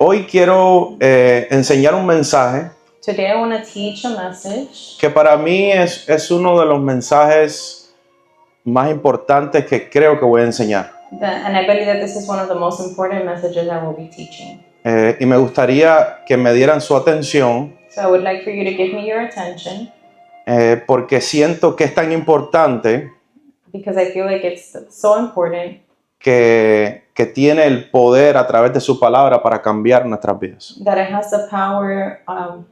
Hoy quiero enseñar un mensaje Today I want to teach a message que para mí es uno de los mensajes más importantes que creo que voy a enseñar. and I believe that this is one of the most important messages I will be teaching. Y me gustaría que me dieran su atención So I would like for you to give me your attention porque siento que es tan importante because I feel like it's so important que tiene el poder a través de su palabra para cambiar nuestras vidas. that it has the power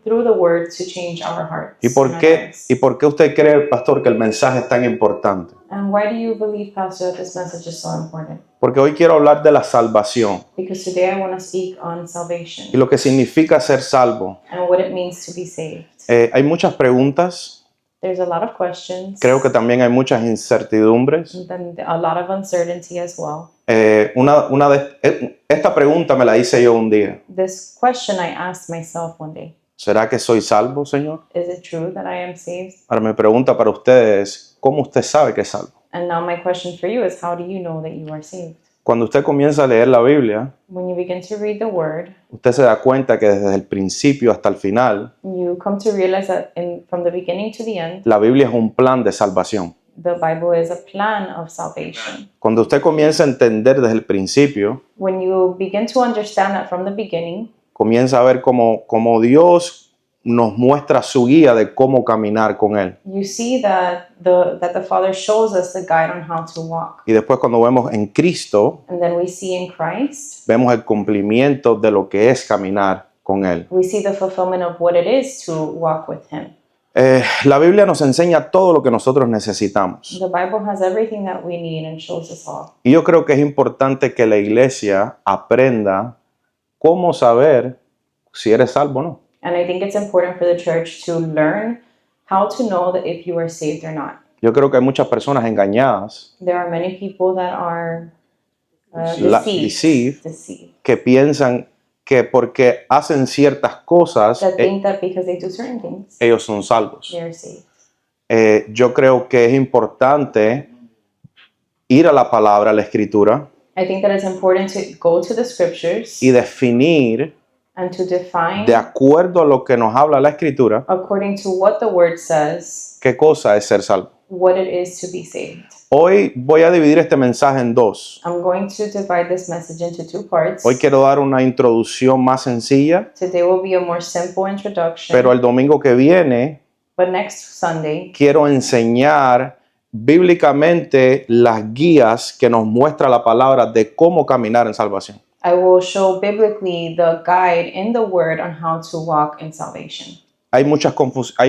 through the word to change our hearts. ¿Y por and our qué, lives. y por qué usted cree, pastor, que el mensaje es tan importante? And why do you believe, Pastor, that this message is so important? Porque hoy quiero hablar de la salvación Because today I want to speak on y salvation lo que significa ser salvo. and what it means to be saved. Hay muchas preguntas, There's a lot of questions. creo que también hay muchas incertidumbres. And then a lot of uncertainty as well. Esta pregunta me la hice yo un día. This question I asked myself one day. ¿Será que soy salvo, Señor? Is it true that I am saved? Ahora mi pregunta para ustedes es, ¿cómo usted sabe que es salvo? And now my question for you is, how do you know that you are saved? Cuando usted comienza a leer la Biblia, When you begin to read the word, usted se da cuenta que desde el principio hasta el final, you come to realize that from the beginning to the end, la Biblia es un plan de salvación. the Bible is a plan of salvation. Cuando usted comienza a entender desde el principio, When you begin to understand that from the beginning, comienza a ver cómo Dios nos muestra su guía de cómo caminar con Él. you see that the Father shows us the guide on how to walk. Y después cuando vemos en Cristo, And then we see in Christ, vemos el cumplimiento de lo que es caminar con Él. we see the fulfillment of what it is to walk with Him. La Biblia nos enseña todo lo que nosotros necesitamos. The Bible has everything that we need and shows us all. Y yo creo que es importante que la iglesia aprenda cómo saber si eres salvo o no. And I think it's important for the church to learn how to know that if you are saved or not. Yo creo que hay muchas personas engañadas There are many people that are deceived, deceived, que piensan que porque hacen ciertas cosas, that think that because they do certain things, ellos son salvos. they are saved. Yo creo que es importante ir a la palabra, a la escritura, I think that it's important to go to the scriptures y definir and to define de acuerdo a lo que nos habla la escritura, according to what the word says, qué cosa es ser salvo. what it is to be saved. Hoy voy a dividir este mensaje en dos. I'm going to divide this message into two parts. Hoy quiero dar una introducción más sencilla, Today will be a more simple introduction, pero el domingo que viene but next Sunday, quiero enseñar bíblicamente las guías que nos muestra la palabra de cómo caminar en salvación. I will show biblically the guide in the word on how to walk in salvation. Hay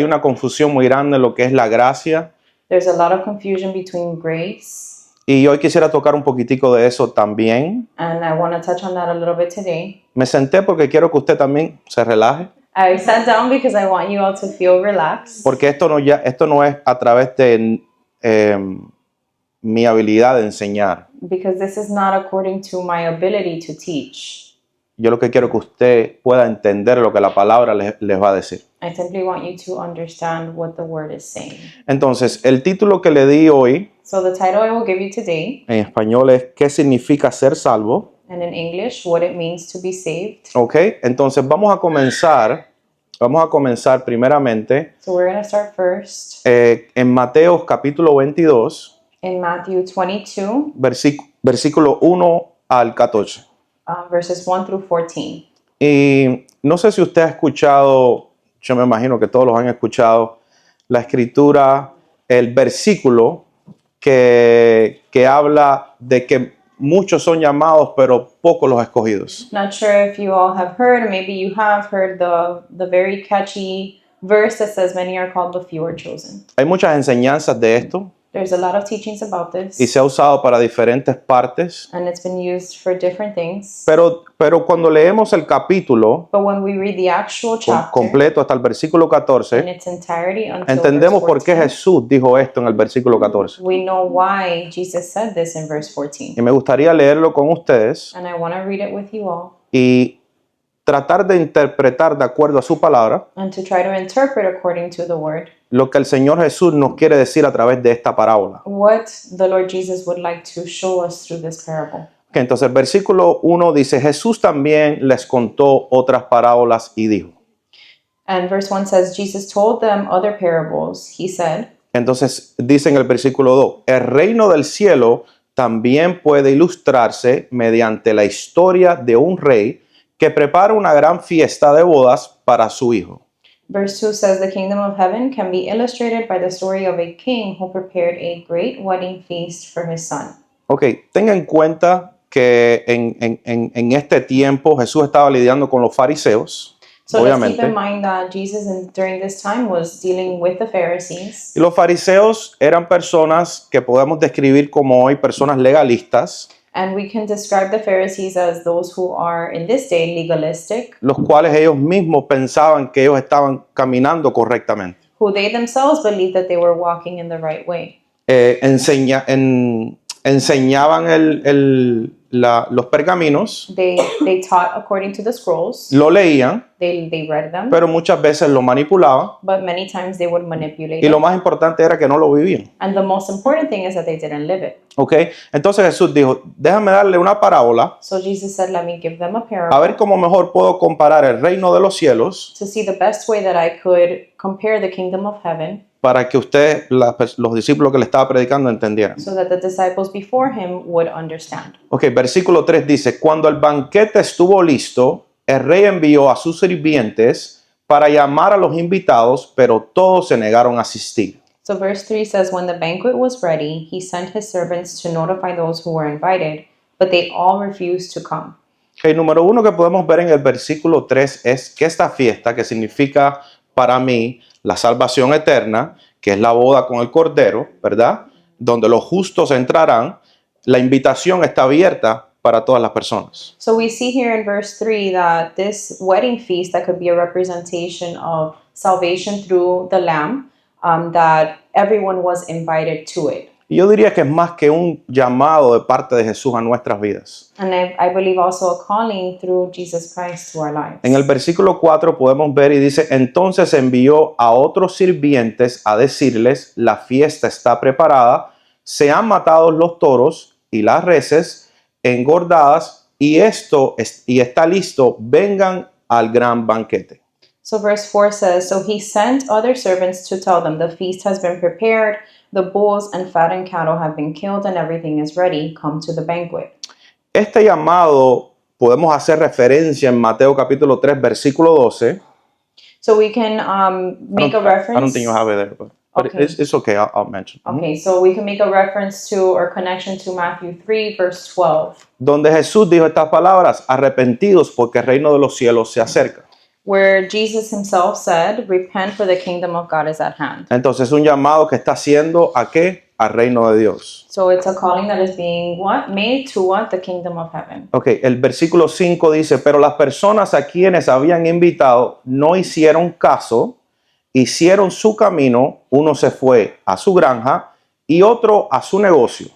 una confusión muy grande en lo que es la gracia, There's a lot of confusion between grace, y hoy quisiera tocar un poquitico de eso también. and I want to touch on that a little bit today. Me senté porque quiero que usted también se relaje, I sat down because I want you all to feel relaxed, porque esto no es a través de mi habilidad de enseñar. because this is not according to my ability to teach. Yo lo que quiero es que usted pueda entender lo que la palabra les va a decir. I simply want you to understand what the word is saying. Entonces, el título que le di hoy So the title I will give you today, en español es ¿qué significa ser salvo? and in English, what it means to be saved. ¿Ok? Entonces vamos a comenzar primeramente So we're going to start first en Mateo capítulo 22, in Matthew 22, versículo 1 al 14. verses 1 through 14. Y no sé si usted ha escuchado, yo me imagino que todos los han escuchado, la escritura, el versículo que habla de que muchos son llamados, pero pocos los escogidos. Not sure if you all have heard, maybe you have heard the very catchy verse that says many are called but few are chosen. Hay muchas enseñanzas de esto There's a lot of teachings about this, y se ha usado para diferentes partes, and it's been used for different things. pero cuando leemos el capítulo But when we read the actual chapter completo hasta el versículo in 14, its entirety until entendemos verse por qué 14, Jesús dijo esto en el versículo 14. we know why Jesus said this in verse 14. Y me gustaría leerlo con ustedes And I want to read it with you all y tratar de interpretar de acuerdo a su palabra and to try to interpret according to the word lo que el Señor Jesús nos quiere decir a través de esta parábola. what the Lord Jesus would like to show us through this parable. Que entonces el versículo 1 dice, Jesús también les contó otras parábolas y dijo. And verse 1 says, Jesus told them other parables. He said, Entonces dice en el versículo 2, el reino del cielo también puede ilustrarse mediante la historia de un rey que prepara una gran fiesta de bodas para su hijo. verse 2 says, the kingdom of heaven can be illustrated by the story of a king who prepared a great wedding feast for his son. Ok, tenga en cuenta que en este tiempo Jesús estaba lidiando con los fariseos, So let's keep obviamente. in mind that Jesus during this time was dealing with the Pharisees. Y los fariseos eran personas que podemos describir como hoy personas legalistas, And we can describe the Pharisees as those who are in this day legalistic, los cuales ellos mismos pensaban que ellos estaban caminando correctamente. who they themselves believed that they were walking in the right way. Enseñaban los pergaminos, They taught according to the scrolls. lo leían, They read them, pero muchas veces lo manipulaban but many times they would manipulate y lo it. más importante era que no lo vivían. And the most important thing is that they didn't live it. ¿Ok? Entonces Jesús dijo, déjame darle una parábola So Jesus said, let me give them a a parable ver cómo mejor puedo comparar el reino de los cielos to see the best way that I could compare the kingdom of heaven para que usted, los discípulos que le estaba predicando entendieran. so that the disciples before him would understand. Ok, versículo 3 dice, cuando el banquete estuvo listo, el rey envió a sus sirvientes para llamar a los invitados, pero todos se negaron a asistir. So verse 3 says, when the banquet was ready, he sent his servants to notify those who were invited, but they all refused to come. El número uno que podemos ver en el versículo 3 es que esta fiesta, que significa para mí la salvación eterna, que es la boda con el Cordero, ¿verdad? Donde los justos entrarán, la invitación está abierta para todas las personas. So we see here in verse 3 that this wedding feast that could be a representation of salvation through the Lamb, that everyone was invited to it. Y yo diría que es más que un llamado de parte de Jesús a nuestras vidas. And I believe also a calling through Jesus Christ to our lives. En el versículo 4 podemos ver y dice, entonces envió a otros sirvientes a decirles, la fiesta está preparada, se han matado los toros y las reses engordadas y está listo, vengan al gran banquete. So verse 4 says, so he sent other servants to tell them, the feast has been prepared, the bulls and fattened cattle have been killed, and everything is ready. Come to the banquet. Este llamado podemos hacer referencia en Mateo capítulo 3, versículo 12. So we can make a reference. I don't think you have it there, but Okay. it's okay, I'll mention. Okay, so we can make a reference to or connection to Matthew 3, verse 12, Donde Jesús dijo estas palabras, arrepentidos porque el reino de los cielos se acerca. where Jesus himself said, repent for the kingdom of God is at hand. Entonces un llamado que está haciendo ¿a qué? Al reino de Dios. So it's a calling that is being made to what? The kingdom of heaven. Ok, el versículo 5 dice, pero las personas a quienes habían invitado no hicieron caso, hicieron su camino, uno se fue a su granja y otro a su negocio.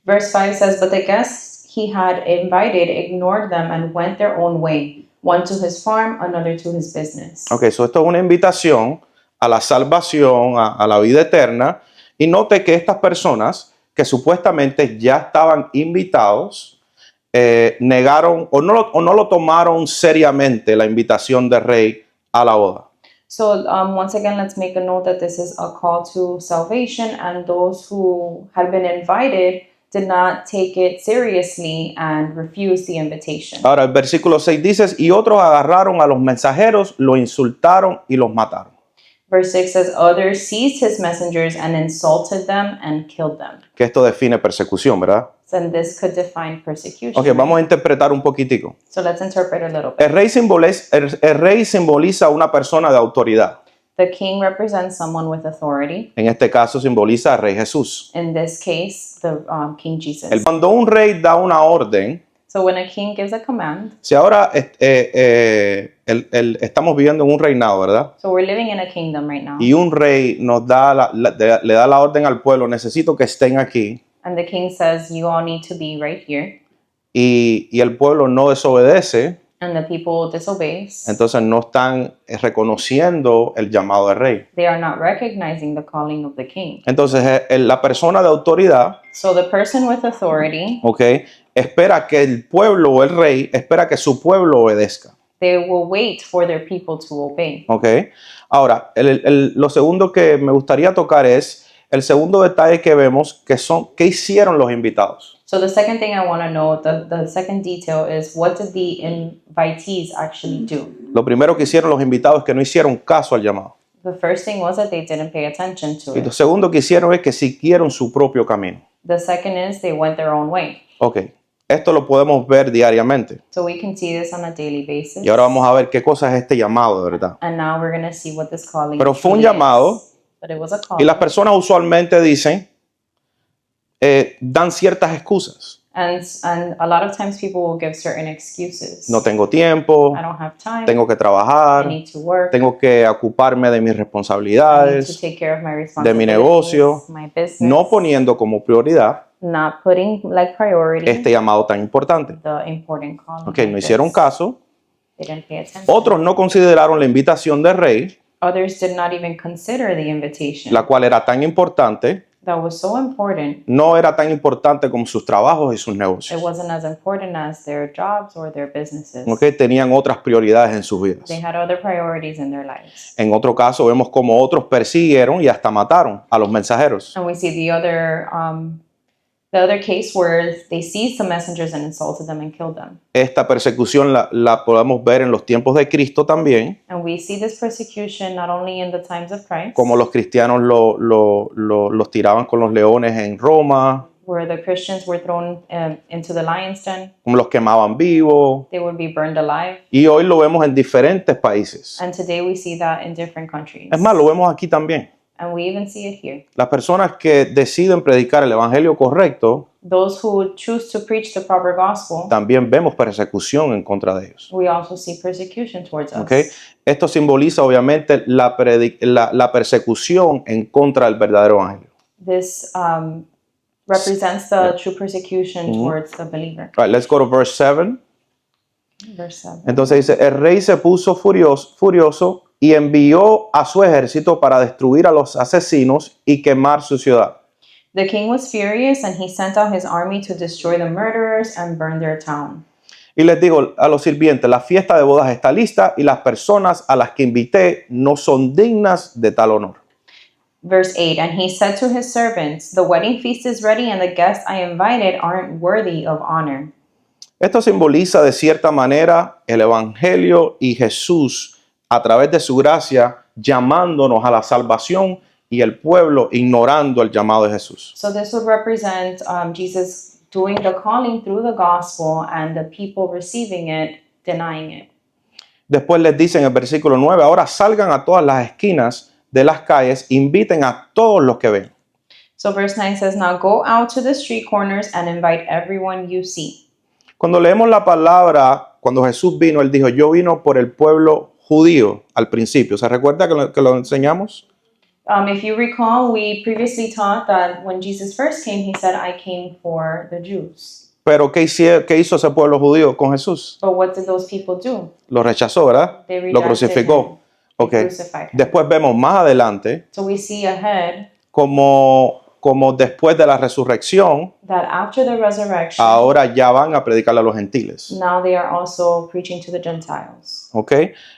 Verse 5 says, but the guests he had invited ignored them and went their own way, one to his farm, another to his business. Ok, so esto es una invitación a la salvación, a la vida eterna. Y note que estas personas que supuestamente ya estaban invitados, negaron o no lo tomaron seriamente la invitación del rey a la boda. So once again, let's make a note that this is a call to salvation, and those who had been invited did not take it seriously and refused the invitation. Ahora el versículo 6 dice, y otros agarraron a los mensajeros, lo insultaron y los mataron. Verse 6 says, others seized his messengers and insulted them and killed them. Que esto define persecución, ¿verdad? And this could define persecution. Ok, vamos a interpretar un poquitico. So let's interpret a little bit. El rey simboliza una persona de autoridad. The king represents someone with authority. En este caso simboliza al rey Jesús. In this case, the King Jesus. Cuando un rey da una orden, So when a king gives a command, si ahora estamos viviendo en un reinado, ¿verdad? so we're living in a kingdom right now, Y un rey nos da le da la orden al pueblo, necesito que estén aquí, and the king says, you all need to be right here, y el pueblo no desobedece, and the people disobeys, entonces no están reconociendo el llamado del rey. they are not recognizing the calling of the king. Entonces la persona de autoridad, So the person with authority, ¿ok? espera que el pueblo o el rey espera que su pueblo obedezca. They will wait for their people to obey. ¿Ok? Ahora, lo segundo que me gustaría tocar es el segundo detalle que vemos, que son qué hicieron los invitados. So the second thing I want to know, the second detail is, what did the invitees actually do? Lo primero que hicieron los invitados es que no hicieron caso al llamado. The first thing was that they didn't pay attention to Y lo it. segundo que hicieron es que siguieron su propio camino. The second is they went their own way. Ok, esto lo podemos ver diariamente. So we can see this on a daily basis. Y ahora vamos a ver qué cosa es este llamado de verdad. And now we're going to see what this calling Pero fue un truly llamado, is. But it was a y calling. las personas usualmente dicen, dan ciertas excusas. And a lot of times people will give certain excuses. No tengo tiempo, I don't have time. tengo que I trabajar, need to work. tengo que ocuparme de mis I need to responsabilidades, take care of my de mi responsibilities, negocio, my business. no poniendo como prioridad Not putting like priority este llamado tan importante. the important calling. Ok, like no hicieron this. caso. They didn't pay attention. Otros no consideraron la invitación del rey, Others did not even consider the invitation. la cual era tan importante, That was so important. no era tan importante como sus trabajos y sus It negocios. wasn't as important as their jobs or their businesses. Ok, tenían otras prioridades en sus vidas. They had other priorities in their lives. En otro caso vemos como otros persiguieron y hasta mataron a los mensajeros. And we see the other case where they seized the messengers and insulted them and killed them. Esta persecución la podemos ver en los tiempos de Cristo también, And we see this persecution not only in the times of Christ, como los cristianos los tiraban con los leones en Roma, where the Christians were thrown into the lion's den. como los quemaban vivos, They would be burned alive. y hoy lo vemos en diferentes países. And today we see that in different countries. Es más, lo vemos aquí también. And we even see it here. Las personas que deciden predicar el evangelio correcto, Those who choose to preach the proper gospel, también vemos persecución en contra de ellos. we also see persecution towards us. ¿Ok? Esto simboliza obviamente la persecución en contra del verdadero evangelio. This represents the true persecution towards the believer. All right, let's go to verse 7. Verse 7. Entonces dice, el rey se puso furioso y envió a su ejército para destruir a los asesinos y quemar su ciudad. The king was furious, and he sent out his army to destroy the murderers and burn their town. Y les digo a los sirvientes, la fiesta de bodas está lista y las personas a las que invité no son dignas de tal honor. Verse 8, and he said to his servants, the wedding feast is ready, and the guests I invited aren't worthy of honor. Esto simboliza de cierta manera el evangelio y Jesús a través de su gracia llamándonos a la salvación y el pueblo ignorando el llamado de Jesús. So this would represent Jesus doing the calling through the gospel and the people receiving it, denying it. Después les dice en el versículo 9, ahora salgan a todas las esquinas de las calles, inviten a todos los que ven. So verse 9 says, now go out to the street corners and invite everyone you see. Cuando leemos la palabra, cuando Jesús vino, Él dijo, yo vino por el pueblo judío al principio. ¿Se recuerda que lo enseñamos? If you recall, we previously taught that when Jesus first came, he said, I came for the Jews. Pero ¿qué hizo ese pueblo judío con Jesús? But what did those people do? Lo rechazó, ¿verdad? They Lo rejected crucificó. him. Ok. They crucified him. Después vemos más adelante So we see ahead como después de la resurrección, that after the resurrection, ahora ya van a predicarle a los gentiles. now they are also preaching to the Gentiles. ¿Ok?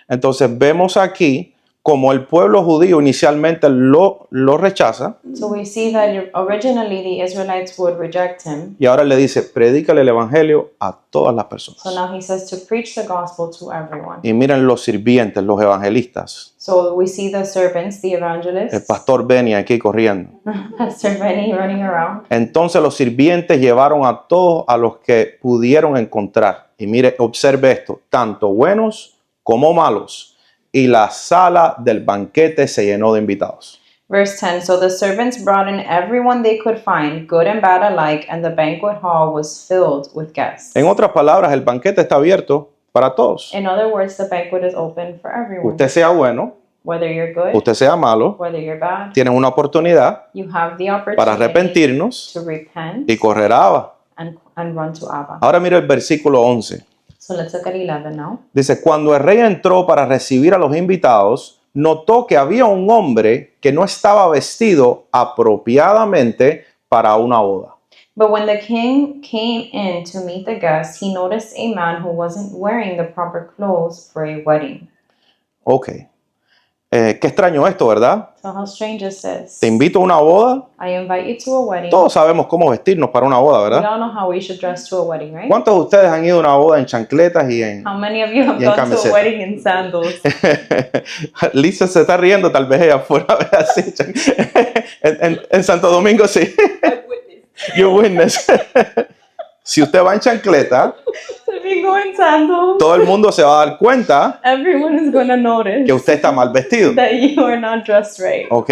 Entonces vemos aquí como el pueblo judío inicialmente lo rechaza So we see that originally the Israelites would reject him. y ahora le dice, predícale el evangelio a todas las personas. So now he says to preach the gospel to everyone. Y miren los sirvientes, los evangelistas. So we see the servants, the El evangelists, pastor Benny aquí corriendo. Pastor Benny running around. Entonces los sirvientes llevaron a todos a los que pudieron encontrar. Y mire, observe esto, tanto buenos como malos. Y la sala del banquete se llenó de invitados. Verse 10, so the servants brought in everyone they could find, good and bad alike, and the banquet hall was filled with guests. En otras palabras, el banquete está abierto para todos. In other words, the banquet is open for everyone. Usted sea bueno, Whether you're good, usted sea malo, whether you're bad, tienen una oportunidad you have the para opportunity arrepentirnos to repent y correr a Abba. and run to Abba. Ahora mire el versículo 11. So let's look at 11 now. Dice, cuando el rey entró para recibir a los invitados, notó que había un hombre que no estaba vestido apropiadamente para una boda. But when the king came in to meet the guests, he noticed a man who wasn't wearing the proper clothes for a wedding. Ok. Qué extraño esto, ¿verdad? So how strange is this? Te invito a una boda. I invite you to a wedding. Todos sabemos cómo vestirnos para una boda, We ¿verdad? all know how we should dress to a wedding, right? ¿Cuántos de ustedes han ido a una boda en chancletas y en... How many of you have Y en gone to a camiseta. wedding in sandals? Lisa se está riendo, tal vez ella afuera, así. En Santo Domingo sí. You witness. Si usted va en chancleta, So if you go in sandals, todo el mundo se va a dar cuenta everyone is going to notice que usted está mal vestido. that you are not dressed right. ¿Ok?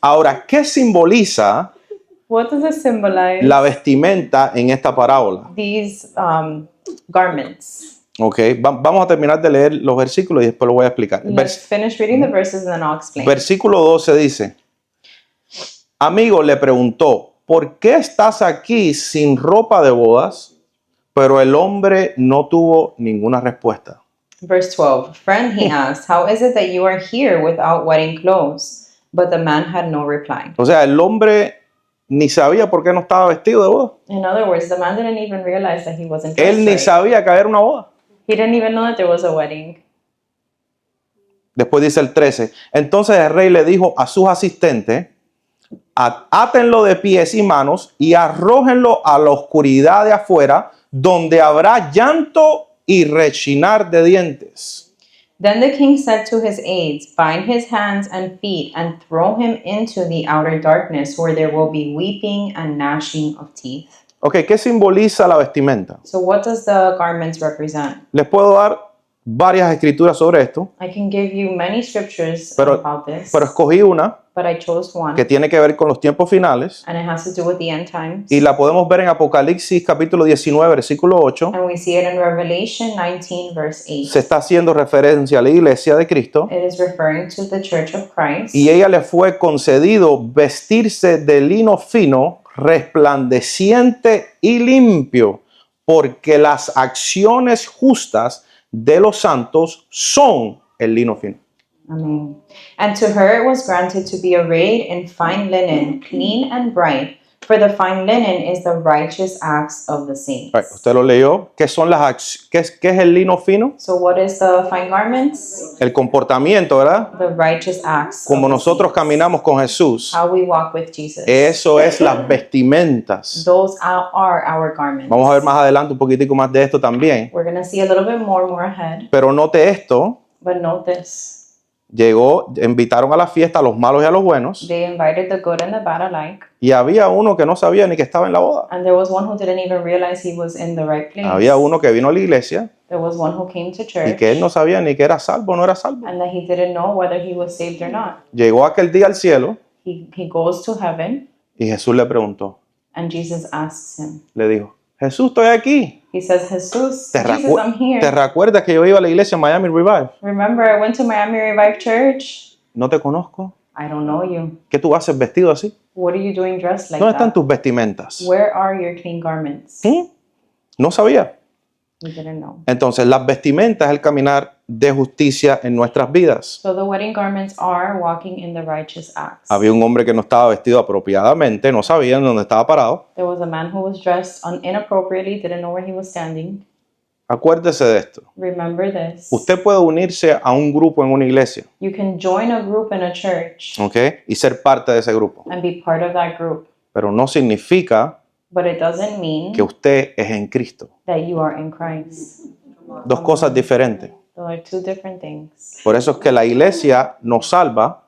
Ahora, ¿qué simboliza What does it symbolize? la vestimenta en esta parábola? These garments. ¿Ok? Vamos a terminar de leer los versículos y después lo voy a explicar. Let's finish reading the verses and then I'll explain. Versículo 12 dice, amigo le preguntó, ¿por qué estás aquí sin ropa de bodas? Pero el hombre no tuvo ninguna respuesta. Verse 12. Friend, he asked, how is it that you are here without wedding clothes? But the man had no reply. O sea, el hombre ni sabía por qué no estaba vestido de boda. In other words, the man didn't even realize that he wasn't Él dressed ni right. sabía que había una boda. He didn't even know that there was a wedding. Después dice el 13. Entonces el rey le dijo a sus asistentes, átenlo de pies y manos y arrójenlo a la oscuridad de afuera, donde habrá llanto y rechinar de dientes. Then the king said to his aides, bind his hands and feet and throw him into the outer darkness where there will be weeping and gnashing of teeth. Ok, ¿qué simboliza la vestimenta? So what does the garments represent? Les puedo dar varias escrituras sobre esto, I can give you many scriptures pero about this, escogí una but I chose one, que tiene que ver con los tiempos finales and it has to do with the end times. y la podemos ver en Apocalipsis capítulo 19, versículo 8. And we see it in Revelation 19, verse 8. Se está haciendo referencia a la iglesia de Cristo It is referring to the Church of Christ. y ella le fue concedido vestirse de lino fino, resplandeciente y limpio, porque las acciones justas de los santos son el lino fino. Amen. And to her it was granted to be arrayed in fine linen, clean and bright, for the fine linen is the righteous acts of the saints. Right, usted lo leyó. ¿Qué son las qué es el lino fino? So what is the fine garments? El comportamiento, ¿verdad? The righteous acts. Como of the nosotros saints. caminamos con Jesús. How we walk with Jesus. Eso es las vestimentas. Those are our garments. Vamos a ver más adelante un poquitico más de esto también. We're going to see a little bit more ahead. Pero note esto. But note this. Invitaron a la fiesta a los malos y a los buenos. They invited the good and the bad alike. Y había uno que no sabía ni que estaba en la boda. And there was one who didn't even realize he was in the right place. Había uno que vino a la iglesia There was one who came to y church. que él no sabía ni que era salvo o no era salvo. And that he didn't know whether he was saved or not. Llegó aquel día al cielo He goes to heaven y Jesús le preguntó, and Jesus asks him. le dijo, Jesús, estoy aquí. He says, Jesus, ¿Te, Jesus, I'm here. ¿Te recuerdas que yo iba a la iglesia en Miami Revive? Remember, I went to Miami Revive Church. No te conozco. I don't know you. ¿Qué tú haces vestido así? What are you doing dressed like ¿Dónde están that? tus vestimentas? Where are your clean garments? ¿Mm? No sabía. He didn't know. Entonces, las vestimentas es el caminar de justicia en nuestras vidas. So the wedding garments are walking in the righteous acts. Había un hombre que no estaba vestido apropiadamente, no sabía en dónde estaba parado. There was a man who was dressed inappropriately, didn't know where he was standing. Acuérdese de esto. Remember this. Usted puede unirse a un grupo en una iglesia, You can join a group in a church ¿ok? Y ser parte de ese grupo. and be part of that group, Pero no significa but it doesn't mean que usted es en Cristo. that you are in Christ. Dos cosas diferentes. Those are two different things. Por eso es que la iglesia nos salva,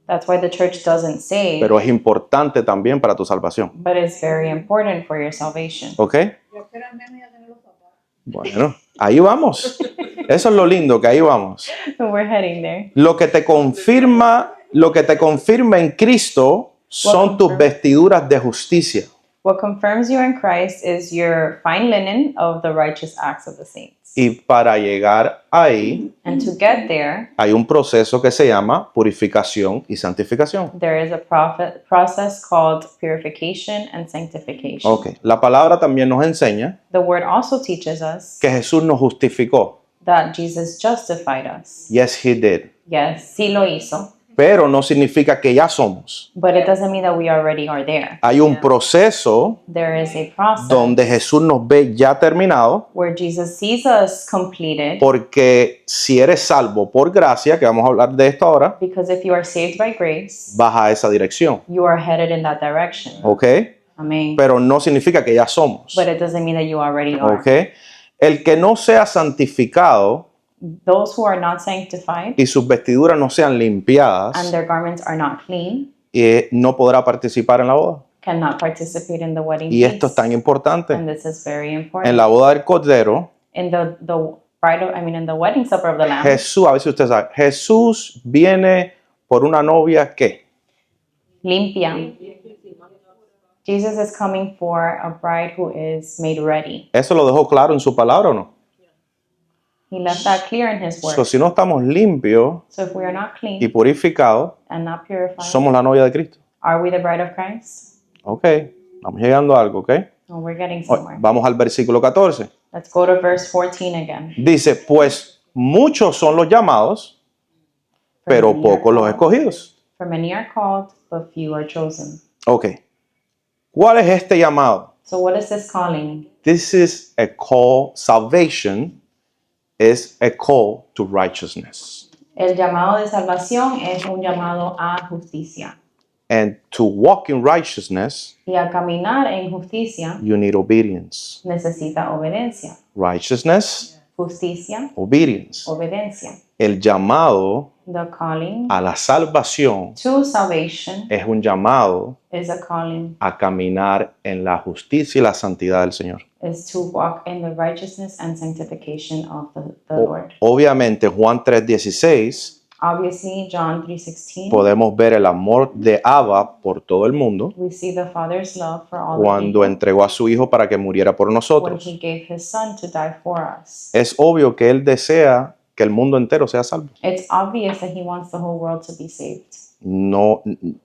That's why the church doesn't save, pero es importante también para tu salvación. but it's very important for your salvation. ¿Ok? Bueno, ahí vamos. Eso es lo lindo, que ahí vamos. We're heading there. Lo que te confirma en Cristo son tus vestiduras de justicia. What confirms you in Christ is your fine linen of the righteous acts of the saints. Y para llegar ahí And to get there, hay un proceso que se llama purificación y santificación. there is a process called purification and sanctification. Ok, la palabra también nos enseña The word also teaches us que Jesús nos justificó. that Jesus justified us. Yes, he did. Yes, sí lo hizo. pero no significa que ya somos. but it doesn't mean that we already are there. Hay un proceso There is a process donde Jesús nos ve ya terminado, where Jesus sees us completed, porque si eres salvo por gracia, que vamos a hablar de esto ahora, because if you are saved by grace, vas a esa dirección, you are headed in that direction. ¿ok? Amen. Pero no significa que ya somos, But it doesn't mean that you already are. ¿ok? El que no sea santificado Those who are not sanctified y sus vestiduras no sean and limpiadas, their garments are not clean no podrá participar en la boda. cannot participate in the wedding Y esto es feast. tan importante. And this is very En important. la boda del Cordero, In the bridal, in the wedding supper of the Lamb, Jesús, a ver si usted sabe, Jesús viene por una novia que limpia. Jesus is coming for a bride who is made ready. eso lo dejó claro en su palabra, ¿o no? He left that clear in his word. So, si no estamos limpios So if we are not clean y purificados, and not purified, somos la novia de Cristo. are we the bride of Christ? Ok, vamos llegando a algo, ok. No, we're getting Hoy, somewhere. vamos al versículo 14. Let's go to verse 14 again. Dice, pues muchos son los llamados, pero pocos los escogidos. For many are called, but few are chosen. Ok, ¿cuál es este llamado? So what is this calling? This is a call, salvation is a call to righteousness. El llamado de salvación es un llamado a justicia. And to walk in righteousness, Y a caminar en justicia you need obedience. necesita obediencia. Righteousness, Justicia, obedience. obediencia. El llamado The calling a la salvación to salvation es un llamado is a calling a caminar en la justicia y la santidad del Señor. is to walk in the righteousness and sanctification of the Lord. Obviamente, Juan 3:16, Obviously, John 3:16, podemos ver el amor de Abba por todo el mundo we see the Father's love for all the cuando people entregó a su Hijo para que muriera por when nosotros. He gave His Son to die for us. Es obvio que Él desea que el mundo entero sea salvo. It's obvious that He wants the whole world to be saved. No,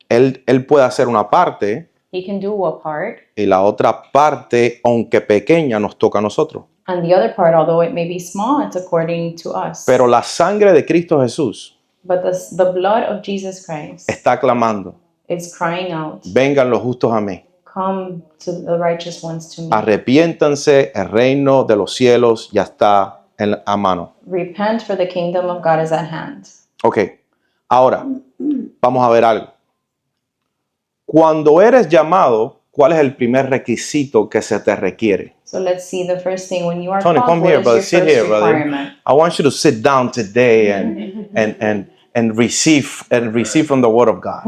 él puede hacer una parte He can do a part, y la otra parte, aunque pequeña, nos toca a nosotros. and the other part, although it may be small, it's according to us. Pero la sangre de Cristo Jesús But the blood of Jesus Christ está clamando, is crying out, vengan los justos a mí, come to the righteous ones to me. arrepiéntanse, el reino de los cielos ya está a mano. Repent, for the kingdom of God is at hand. Ok, ahora vamos a ver algo. Cuando eres llamado, ¿cuál es el primer requisito que se te requiere? So let's see the first thing when you are Tony, called, come what here, is brother. your Sit first here, brother. requirement? I want you to sit down today and receive from the Word of God.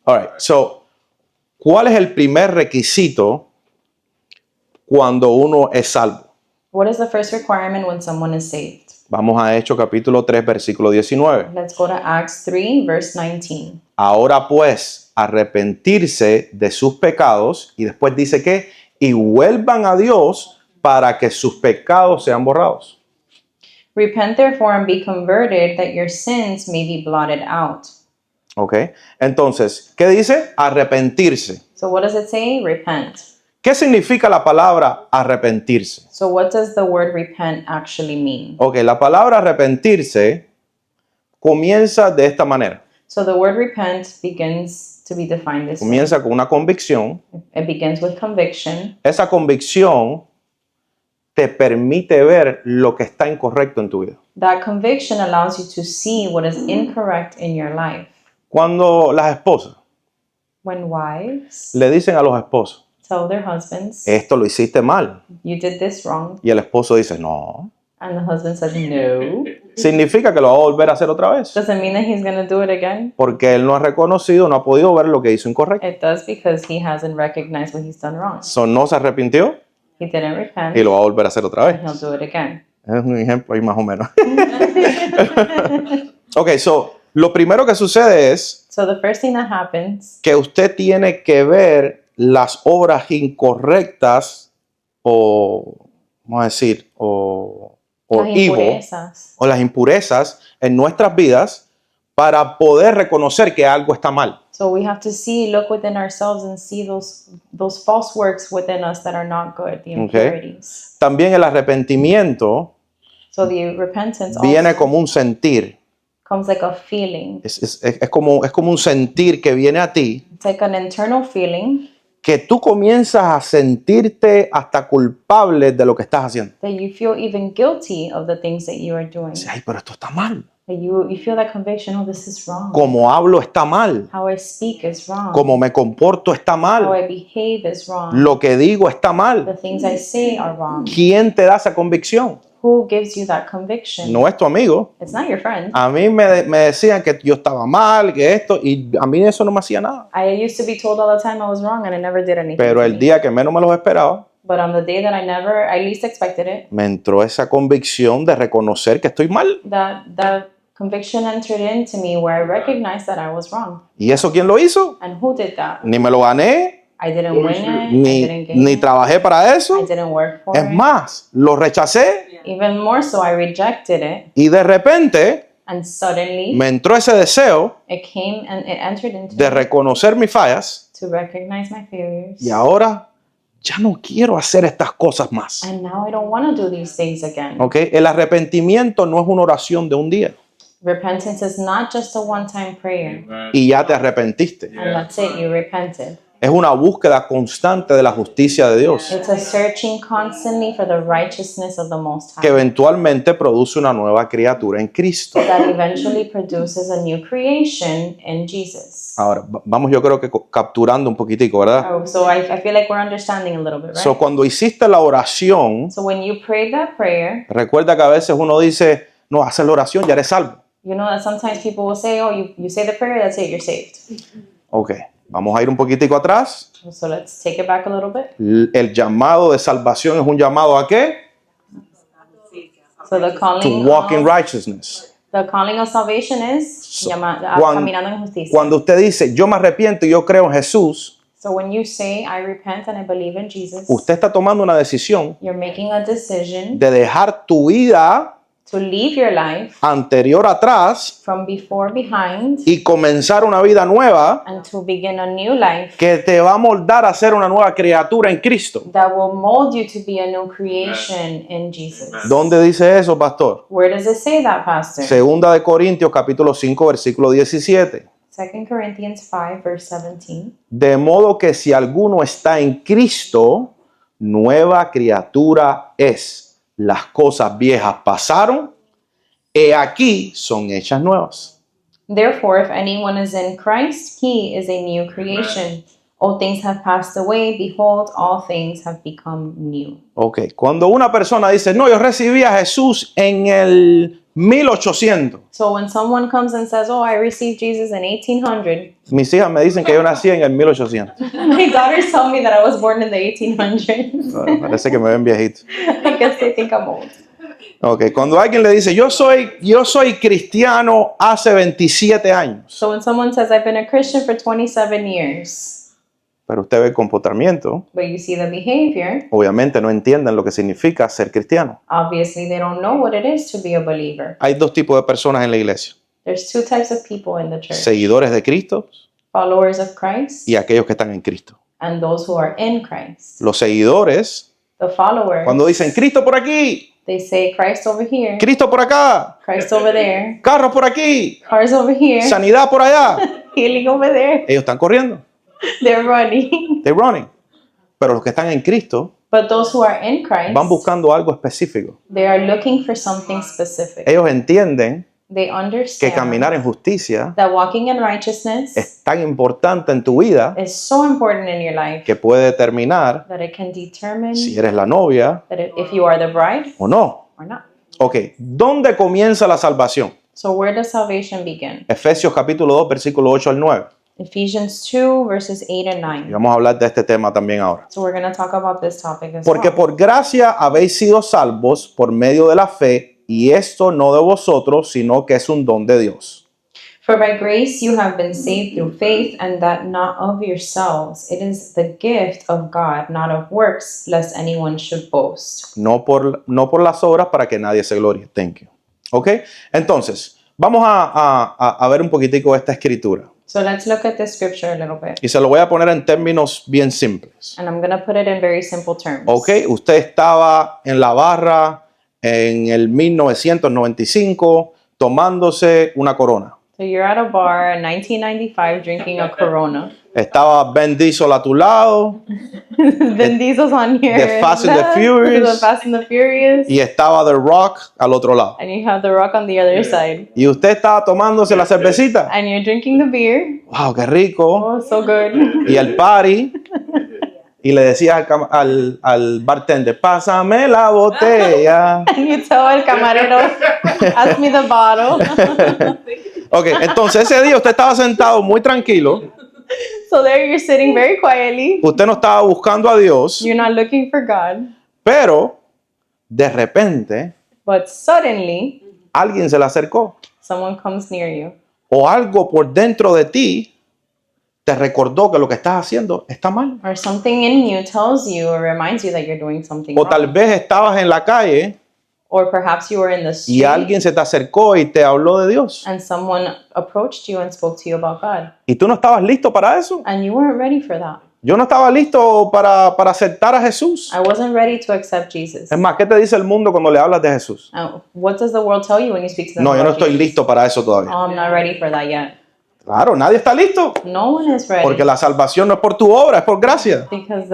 All right. So, ¿cuál es el primer requisito cuando uno es salvo? What is the first requirement when someone is saved? Vamos a Hechos capítulo 3, versículo 19. Let's go to Acts 3, verse 19. Ahora pues, arrepentirse de sus pecados, y después dice que, y vuelvan a Dios para que sus pecados sean borrados. Repent therefore and be converted, that your sins may be blotted out. ¿Ok? Entonces, ¿qué dice? Arrepentirse. So what does it say? Repent. ¿Qué significa la palabra arrepentirse? So what does the word repent actually mean? Ok, la palabra arrepentirse comienza de esta manera. So the word repent begins to be defined this way. Comienza con una convicción. It begins with conviction. Esa convicción te permite ver lo que está incorrecto en tu vida. That conviction allows you to see what is incorrect in your life. Cuando las esposas When wives le dicen a los esposos, tell their husbands, esto lo hiciste mal, you did this wrong, y el esposo dice, no, and the husband says no, significa que lo va a volver a hacer otra vez, doesn't mean that he's going to do it again. porque él no ha reconocido, no ha podido ver lo que hizo incorrecto. It does, because he hasn't recognized what he's done wrong. So, no se arrepintió He didn't repent, y lo va a volver a hacer otra vez. and he'll do it again. Es un ejemplo ahí más o menos. Ok, so, lo primero que sucede es So the first thing that happens, que usted tiene que ver las obras incorrectas o, vamos a decir, o las evil, impurezas. o las impurezas en nuestras vidas para poder reconocer que algo está mal. So we have to look within ourselves and see those false works within us that are not good, the impurities. También el arrepentimiento So the repentance viene also como un sentir. comes like a feeling. Es como un sentir que viene a ti, It's like an internal feeling que tú comienzas a sentirte hasta culpable de lo que estás haciendo. that you feel even guilty of the things that you are doing. Dices, ay, pero esto está mal. That you feel that conviction, oh, this is wrong. Como hablo está mal. How I speak is wrong. Como me comporto está How mal. I behave is wrong. Lo que digo está The mal. things I say are wrong. ¿Quién te da esa convicción? Who gives you that conviction? No es tu amigo. It's not your friend. A mí me decían que yo estaba mal, que esto, y a mí eso no me hacía nada. I used to be told all the time I was wrong and I never did anything. Pero to el me. día que menos me los esperaba, But on the day that I least expected it, me entró esa convicción de reconocer que estoy mal. that conviction entered into me where I recognized that I was wrong. ¿Y eso quién lo hizo? And who did that? Ni me lo gané, I didn't win it. I didn't gain ni it. trabajé para I eso. didn't work for Es it. más, lo rechacé Even more so, I rejected it. y de repente And suddenly, me entró ese deseo it came and it entered into de me reconocer mis fallas to recognize my failures. y ahora ya no quiero hacer estas cosas más. And now I don't want to do these things again. ¿Ok? El arrepentimiento no es una oración de un día Repentance is not just a one-time prayer. y ya te arrepentiste. And that's it, you repented. Es una búsqueda constante de la justicia de Dios It's a searching constantly for the righteousness of the Most que High eventualmente produce una nueva criatura en Cristo. that eventually produces a new creation in Jesus. Ahora, vamos yo creo que capturando un poquitico, ¿verdad? Oh, so I feel like we're understanding a little bit, right? So, cuando hiciste la oración, So when you prayed that prayer, recuerda que a veces uno dice, no, haces la oración, ya eres salvo. you know that sometimes people will say, oh, you say the prayer, that's it, you're saved. Ok, vamos a ir un poquitico atrás. So let's take it back a little bit. El llamado de salvación es un llamado ¿a qué? So the To calling, walk in of, righteousness. the calling of salvation is caminando en justicia. Cuando usted dice, yo me arrepiento y yo creo en Jesús, So when you say, I repent and I believe in Jesus, usted está tomando una decisión you're making a decision de dejar tu vida to leave your life anterior atrás from before behind y comenzar una vida nueva and to begin a new life que te va a moldar a ser una nueva criatura en Cristo. that will mold you to be a new creation in Jesus. ¿Dónde dice eso, pastor? Where does it say that, Pastor? Segunda de Corintios, capítulo 5, versículo 17. 2 Corinthians 5, verse 17. De modo que si alguno está en Cristo, nueva criatura es. Las cosas viejas pasaron, he aquí son hechas nuevas. Therefore, if anyone is in Christ, he is a new creation. All things have passed away. Behold, all things have become new. Ok, cuando una persona dice, no, yo recibí a Jesús en el 1800. So when someone comes and says, oh, I received Jesus in 1800, Mis hijas me dicen que yo nací en el 1800. my daughters tell me that I was born in the 1800s. Parece que me ven viejito. I guess they think I'm old. Ok, cuando alguien le dice, yo soy cristiano hace 27 años, So when someone says, I've been a Christian for 27 years, pero usted ve el comportamiento, but you see the behavior, obviamente no entienden lo que significa ser cristiano. obviously they don't know what it is to be a believer. Hay dos tipos de personas en la iglesia, There's two types of people in the church. seguidores de Cristo Followers of Christ y aquellos que están en Cristo. and those who are in Christ. Los seguidores, The followers, cuando dicen Cristo por aquí, they say Christ over here, Cristo por acá, Christ over there, carros por aquí, cars over here, sanidad por allá, healing over there. ellos están corriendo, They're running. they're running. Pero los que están en Cristo But those who are in Christ, van buscando algo específico. they are looking for something specific. Ellos entienden They que understand caminar en justicia that walking in righteousness es tan importante en tu vida is so important in your life que puede determinar that it can determine si eres la novia that if you are the bride o no. or not. Ok, ¿dónde comienza la salvación? So where does salvation begin? Efesios capítulo 2, versículo 8 al 9. Ephesians 2, verses 8 and Y 9. vamos a hablar de este tema también ahora. So we're going to talk about this topic as Porque well. por gracia habéis sido salvos por medio de la fe, y esto no de vosotros, sino que es un don de Dios. For by grace you have been saved through faith, and that not of yourselves. It is the gift of God, not of works, lest anyone should boast. No por las obras para que nadie se glorie. Thank you. Ok, entonces, vamos a ver un poquitico esta escritura. So let's look at this scripture a little bit. Y se lo voy a poner en términos bien simples. And I'm going to put it in very simple terms. Ok, usted estaba en la barra en el 1995, tomándose una Corona. So you're at a bar in 1995 drinking a Corona. Estaba Ben Diesel a tu lado Vin Diesel's on here. The Fast and the Furious. The Fast and the Furious. y estaba The Rock al otro lado. And you have The Rock on the other side. Y usted estaba tomándose la cervecita. And you're drinking the beer. ¡Wow, qué rico! Oh, so good. Y el party. Y le decía al bartender, pásame la botella. And you tell el camarero, ask me the bottle. Ok, entonces ese día usted estaba sentado muy tranquilo. So there you're sitting very quietly. Usted no estaba buscando a Dios. You're not looking for God. Pero, de repente, But suddenly, alguien se le acercó. someone comes near you. O algo por dentro de ti te recordó que lo que estás haciendo está mal. Or something in you tells you or reminds you that you're doing something O tal wrong. vez estabas en la calle Or perhaps you were in the y street alguien se te acercó y te habló de Dios. and someone approached you and spoke to you about God. Y tú no estabas listo para eso. And you weren't ready for that. Yo no estaba listo para aceptar a Jesús. I wasn't ready to accept Jesus. Es más, ¿qué te dice el mundo cuando le hablas de Jesús? What does the world tell you when you speak to them No, yo no about estoy Jesus? listo para eso todavía. Oh, I'm not ready for that yet. Claro, nadie está listo. No one is ready. Porque la salvación no es por tu obra, es por gracia. Because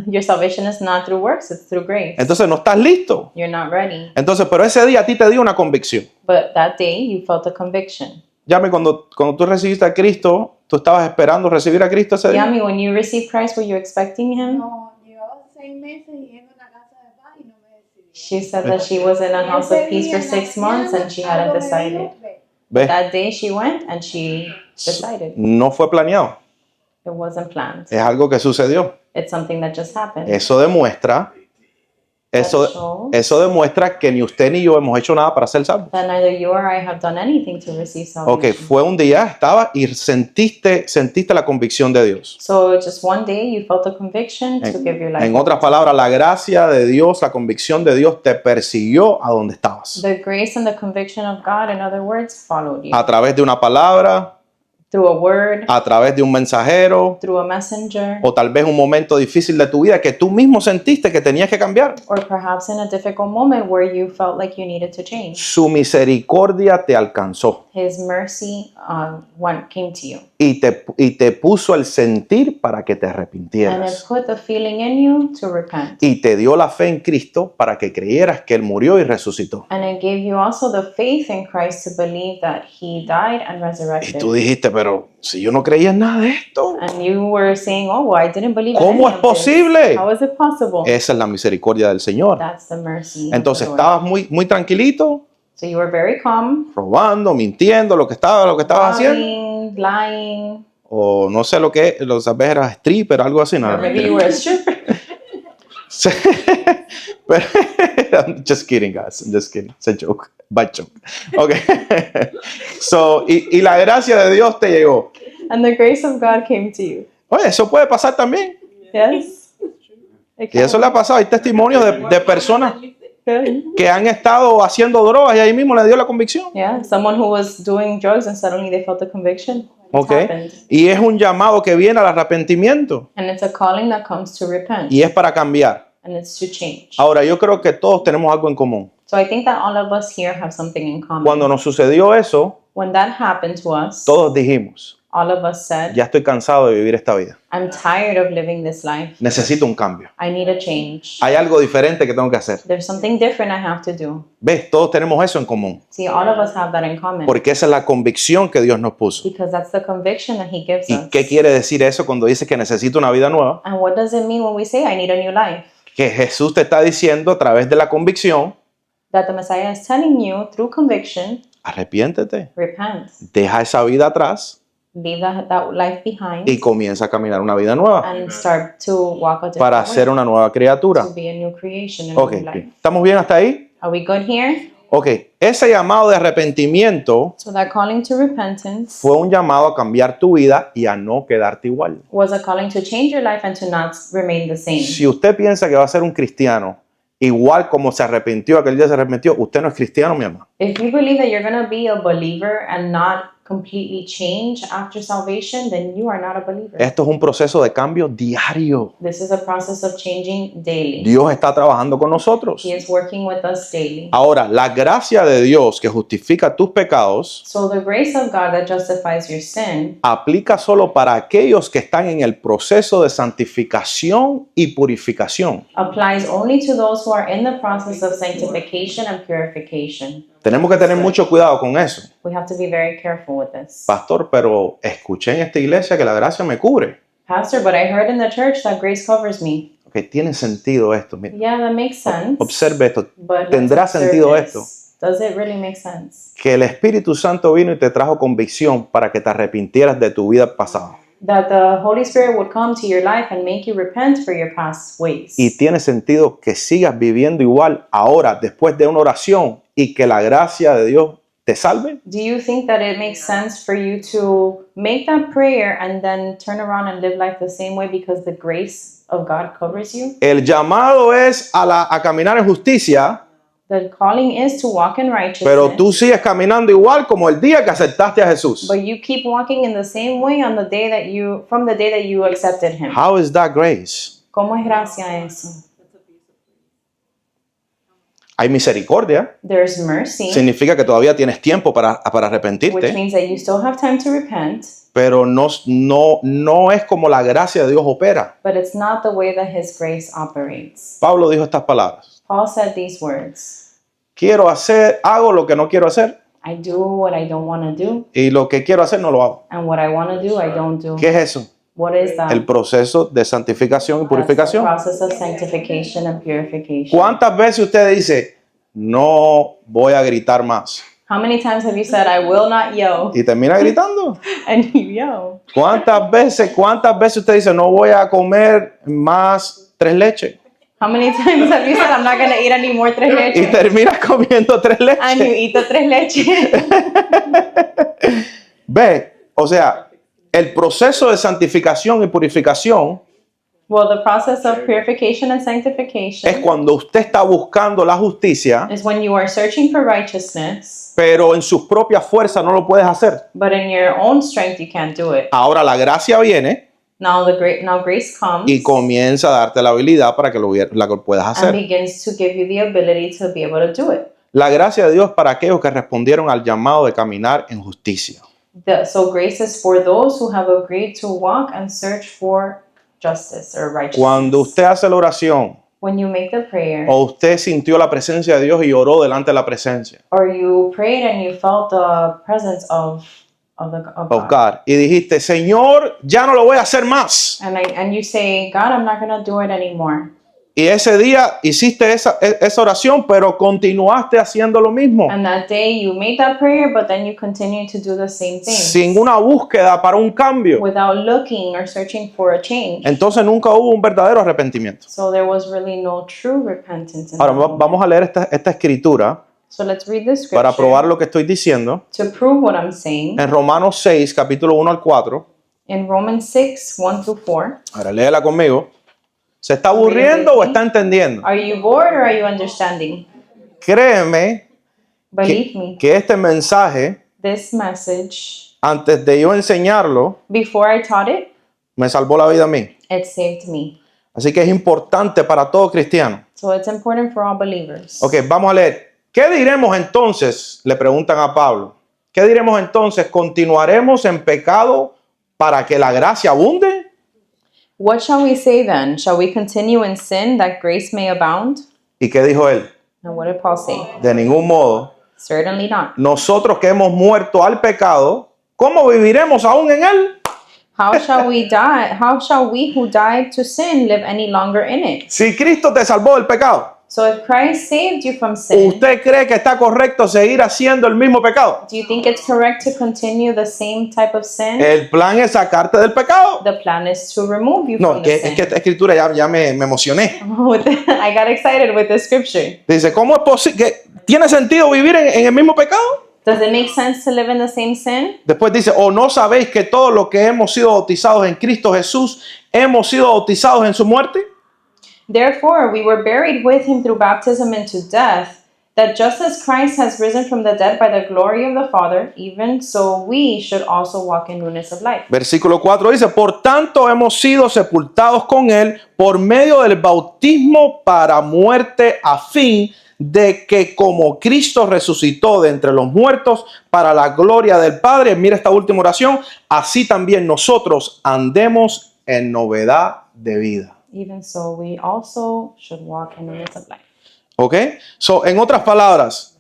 your salvation is not through works, it's through grace. Entonces no estás listo. You're not ready. Entonces, pero ese día a ti te dio una convicción. But that day you felt a conviction. Llame, cuando tú recibiste a Cristo, tú estabas esperando recibir a Cristo ese día. Yami, when you received Christ, were you expecting Him? No, llevaba 6 meses yendo a una casa de paz y no me decidí. She said that she was in a house of peace for 6 months and she hadn't decided. ¿Ves? That day she went and she decided. No fue planeado. It wasn't planned. Es algo que sucedió. It's something that just happened. Eso demuestra, eso demuestra que ni usted ni yo hemos hecho nada para ser salvos. That neither you or I have done anything to receive Ok, salvation. fue un día, estaba y sentiste la convicción de Dios. So just one day you felt a conviction to give your life. En otras palabras, la gracia de Dios, la convicción de Dios te persiguió a donde estabas. The grace and the conviction of God, in other words, followed you. A través de una palabra, Through a word, a través de un mensajero, through a messenger, o tal vez un momento difícil de tu vida que tú mismo sentiste que tenías que cambiar. or perhaps in a difficult moment where you felt like you needed to change. Su misericordia te alcanzó His mercy came to you. y te puso el sentir para que te And it arrepintieras. put the feeling in you to repent. Y te dio la fe en Cristo para que creyeras que Él murió y resucitó. And it gave you also the faith in Christ to believe that He died and Y resurrected. tú dijiste, pero si yo no creía en nada de esto, And you were saying, oh, well, I didn't believe in ¿cómo any es of this. posible? How is it possible? Esa es la misericordia del Señor. That's the mercy of Entonces the Lord. estabas muy tranquilito, So you were very calm, robando, mintiendo, lo que estabas haciendo. lying, O no sé lo que es, tal vez eras stripper, algo así. or No, maybe you were a stripper. Sí. Pero, I'm just kidding, guys. I'm just kidding. It's a joke. Bad joke. Okay. So, y la gracia de Dios te llegó. And the grace of God came to you. Oye, eso puede pasar también. Yes? It Y eso le ha pasado. Hay testimonios de personas can. que han estado haciendo drogas y ahí mismo le dio la convicción. Yeah, someone who was doing drugs and suddenly they felt a conviction. It's Okay. happened. Y es un llamado que viene al arrepentimiento And it's a calling that comes to repent. y es para cambiar. And it's to change. Ahora, yo creo que todos tenemos algo en común. So I think that all of us here have something in common. Cuando nos sucedió eso, When that happened to us, todos dijimos, all of us said, ya estoy cansado de vivir esta vida. I'm tired of living this life. Necesito un cambio. I need a change. Hay algo diferente que tengo que hacer. There's something different I have to do. ¿Ves? Todos tenemos eso en común. See, all of us have that in common. Porque esa es la convicción que Dios nos puso. Because that's the conviction that He gives ¿Y us. qué quiere decir eso cuando dice que necesito una vida nueva? And what does it mean when we say, I need a new life? Que Jesús te está diciendo a través de la convicción, That the Messiah is telling you through conviction, arrepiéntete, repent. deja esa vida atrás Leave that life behind y comienza a caminar una vida nueva and start to walk a para different ser way. una nueva criatura. To be a new creation, a Ok, new life. ¿estamos bien hasta ahí? Are we good here? Ok, ese llamado de arrepentimiento So that calling to repentance fue un llamado a cambiar tu vida y a no quedarte igual. was a calling to change your life and to not remain the same. Si usted piensa que va a ser un cristiano igual como se arrepintió, aquel día se arrepintió, usted no es cristiano, mi amor. If you believe that you're going to be a believer and not completely change after salvation, then you are not a believer. Esto es un proceso de cambio diario. This is a process of changing daily. Dios está trabajando con nosotros. He is working with us daily. Ahora, la gracia de Dios que justifica tus pecados So the grace of God that justifies your sin aplica solo para aquellos que están en el proceso de santificación y purificación. applies only to those who are in the process of sanctification and purification. Tenemos que tener mucho cuidado con eso. We have to be very careful with this. Pastor, pero escuché en esta iglesia que la gracia me cubre. Pastor, but I heard in the church that grace covers me. Ok, tiene sentido esto. Mira, Yeah, that makes sense. observe esto. But ¿Tendrá let's observe sentido this. esto? Does it really make sense? Que el Espíritu Santo vino y te trajo convicción para que te arrepintieras de tu vida pasada. That the Holy Spirit would come to your life and make you repent for your past ways. Y tiene sentido que sigas viviendo igual ahora, después de una oración, y que la gracia de Dios te salve. Do you think that it makes sense for you to make that prayer and then turn around and live life the same way because the grace of God covers you? El llamado es a caminar en justicia, The calling is to walk in righteousness. pero tú sigues caminando igual como el día que aceptaste a Jesús. But you keep walking in the same way on the day that from the day that you accepted Him. How is that grace? ¿Cómo es gracia eso? Hay misericordia. There's mercy, Significa que todavía tienes tiempo para which arrepentirte, means that you still have time to repent, pero no es como la gracia de Dios opera. but it's not the way that His grace operates. Pablo dijo estas palabras. Paul said these words, Hago lo que no quiero hacer, I do what I don't want to do, y lo que quiero hacer no lo hago. and what I want to do, I don't do. ¿Qué es eso? What is that? El proceso de santificación y That's the purificación. process of sanctification and purification. ¿Cuántas veces usted dice, no voy a gritar más? How many times have you said, I will not yell, Y termina gritando. and you yell? ¿Cuántas veces usted dice, no voy a comer más 3 leches? How many times have you said, I'm not going to eat any more tres Y leches? termina comiendo 3 And you leches. eat the tres leches. Ve, o sea, el proceso de santificación y purificación Well, the process of purification and sanctification es cuando usted está buscando la justicia, is when you are searching for righteousness, pero en sus propias fuerzas no lo puedes hacer. but in your own strength you can't do it. Ahora la gracia viene Now grace comes y comienza a darte la habilidad para que la puedas and hacer. begins to give you the ability to be able to do it. La gracia de Dios para aquellos que respondieron al llamado de caminar en justicia. So grace is for those who have agreed to walk and search for justice or righteousness. Cuando usted hace la oración When you make the prayer, o usted sintió la presencia de Dios y oró delante de la presencia or you prayed and you felt the presence of of God y dijiste, Señor, ya no lo voy a hacer más. and you say, God, I'm not going to do it anymore. Y ese día hiciste esa oración, pero continuaste haciendo lo mismo, And that day you made that prayer, but then you continue to do the same thing sin una búsqueda para un cambio. without looking or searching for a change. Entonces nunca hubo un verdadero arrepentimiento. So there was really no true repentance. In Ahora that moment. vamos a leer esta escritura So let's read the scripture para probar lo que estoy diciendo. to prove what I'm saying. En Romanos 6, capítulo 1 al 4. In Romans 6, 1 through 4. Ahora léela conmigo. ¿Se está aburriendo o está entendiendo? Are you bored or are you understanding? Créeme Believe me, que este mensaje, this message, antes de yo enseñarlo, before I taught it, me salvó la vida a mí. it saved me. Así que es importante para todo cristiano. So it's important for all believers. Ok, vamos a leer. ¿Qué diremos entonces? Le preguntan a Pablo. ¿Qué diremos entonces? ¿Continuaremos en pecado para que la gracia abunde? What shall we say then? Shall we continue in sin that grace may abound? ¿Y qué dijo él? And what did Paul say? De ningún modo. Certainly not. Nosotros que hemos muerto al pecado, ¿cómo viviremos aún en él? How shall we die? How shall we who died to sin live any longer in it? Si Cristo te salvó del pecado, So if Christ saved you from sin, ¿usted cree que está correcto seguir haciendo el mismo pecado? do you think it's correct to continue the same type of sin? El plan es sacarte del pecado. The plan is to remove you No, from the es sin. que esta escritura ya me emocioné. I got excited with the scripture. Dice, ¿cómo es posible? que ¿Tiene sentido vivir en el mismo pecado? Does it make sense to live in the same sin? Después dice, ¿o no sabéis que todos los que hemos sido bautizados en Cristo Jesús, hemos sido bautizados en su muerte? Therefore, we were buried with him through baptism into death, that just as Christ has risen from the dead by the glory of the Father, even so we should also walk in newness of life. Versículo 4 dice, por tanto hemos sido sepultados con él por medio del bautismo para muerte, a fin de que como Cristo resucitó de entre los muertos para la gloria del Padre, mira esta última oración, así también nosotros andemos en novedad de vida. Even so we also should walk in newness of life. ¿Ok? So, en otras palabras,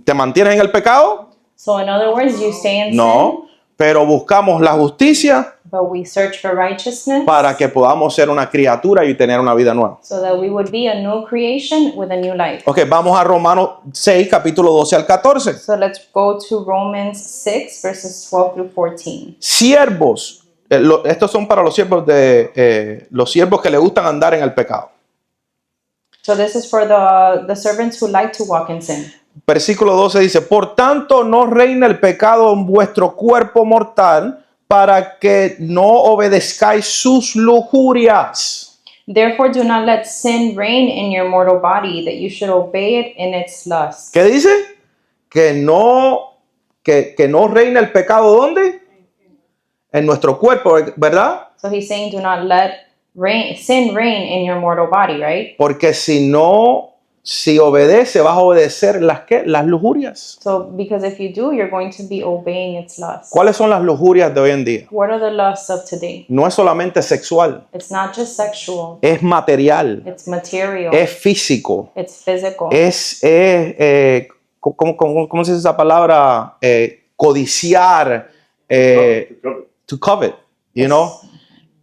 ¿te mantienes en el pecado? So in other words, you stay in sin, No, pero buscamos la justicia but we search for righteousness para que podamos ser una criatura y tener una vida nueva. so that we would be a new creation with a new life. Ok, vamos a Romanos 6, capítulo 12 al 14. So let's go to Romans 6, verses 12 through 14. Siervos, estos son para los siervos los siervos que le gustan andar en el pecado. So this is for the servants who like to walk in sin. Versículo 12 dice, por tanto no reina el pecado en vuestro cuerpo mortal para que no obedezcáis sus lujurias. Therefore do not let sin reign in your mortal body, that you should obey it in its lust. ¿Qué dice? Que no reina el pecado, ¿dónde? En nuestro cuerpo, ¿verdad? So he's saying do not let sin reign in your mortal body, right? Porque si obedece, vas a obedecer las lujurias. So because if you do, you're going to be obeying its lust. ¿Cuáles son las lujurias de hoy en día? What are the lusts of today? No es solamente sexual, It's not just sexual. es material, It's material. es físico, It's physical. ¿cómo se dice esa palabra? Codiciar, to covet, you know?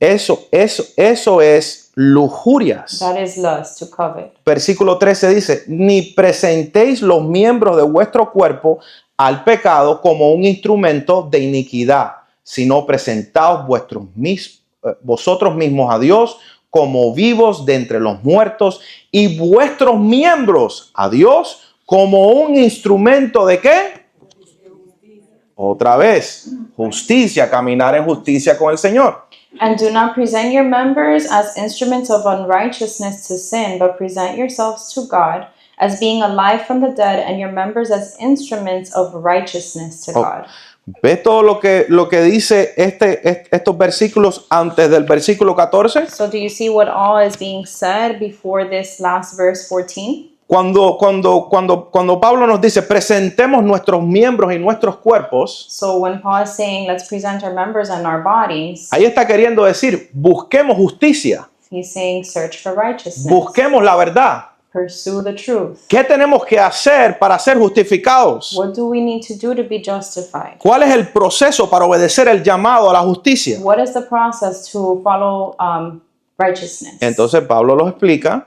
Eso es lujurias. That is lust, to covet. Versículo 13 dice, ni presentéis los miembros de vuestro cuerpo al pecado como un instrumento de iniquidad, sino presentaos vosotros mismos a Dios como vivos de entre los muertos y vuestros miembros a Dios como un instrumento ¿de qué? Otra vez, justicia, caminar en justicia con el Señor. And do not present your members as instruments of unrighteousness to sin, but present yourselves to God as being alive from the dead, and your members as instruments of righteousness to God. ¿Ve todo lo que dice estos versículos antes del versículo 14? So do you see what all is being said before this last verse 14? Cuando Pablo nos dice presentemos nuestros miembros y nuestros cuerpos, So when Paul is saying let's present our members and our bodies, ahí está queriendo decir busquemos justicia, he's saying search for righteousness. busquemos la verdad. Pursue the truth. ¿Qué tenemos que hacer para ser justificados? What do we need to do to be justified? ¿Cuál es el proceso para obedecer el llamado a la justicia? What is the process to follow righteousness? Entonces Pablo los explica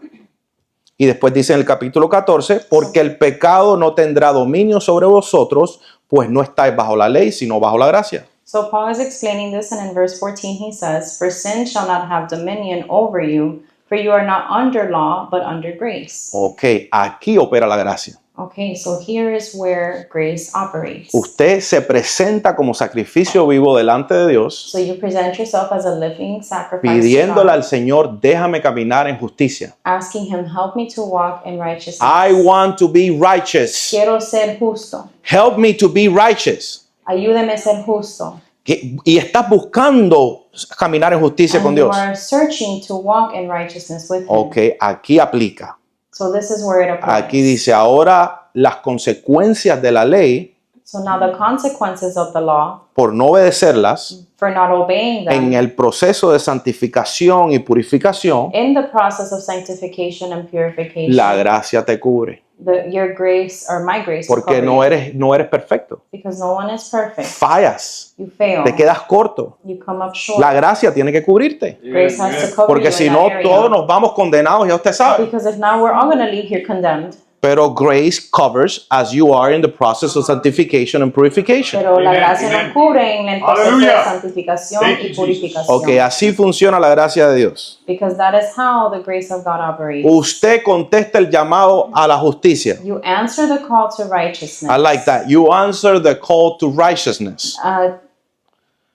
y después dice en el capítulo 14, porque el pecado no tendrá dominio sobre vosotros, pues no estáis bajo la ley, sino bajo la gracia. So Paul is explaining this, and in verse 14 he says, for sin shall not have dominion over you, for you are not under law, but under grace. Ok, aquí opera la gracia. Okay, so here is where grace operates. Usted se presenta como sacrificio vivo delante de Dios, So you present yourself as a living sacrifice to pidiéndole God, al Señor, déjame caminar en justicia. asking him, help me to walk in righteousness. I want to be righteous. Quiero ser justo. Help me to be righteous. Ayúdame a ser justo. Y estás buscando caminar en justicia And con you Dios. are searching to walk in righteousness with him. Ok, aquí aplica. So this is where it applies. Aquí dice, ahora las consecuencias de la ley So now the consequences of the law por no obedecerlas for not obeying them en el proceso de santificación y purificación, in the process of sanctification and purification, la gracia te cubre. your grace or my grace will Porque cover no you. no eres perfecto. Because no one is perfect. Fallas, You fail. te quedas corto. You come up short. La gracia tiene que cubrirte. Grace has to cover Porque you si in no, that area. todos nos vamos condenados, ya usted sabe. Because if not, we're all going to leave here condemned. Pero grace covers as you are in the process of sanctification and purification. Pero la Amen, gracia amen. nos cubre en el proceso de Hallelujah. santificación Thank you, y Jesus. purificación. Ok, así funciona la gracia de Dios. Because that is how the grace of God operates. Usted contesta el llamado a la justicia. You answer the call to righteousness. I like that. You answer the call to righteousness.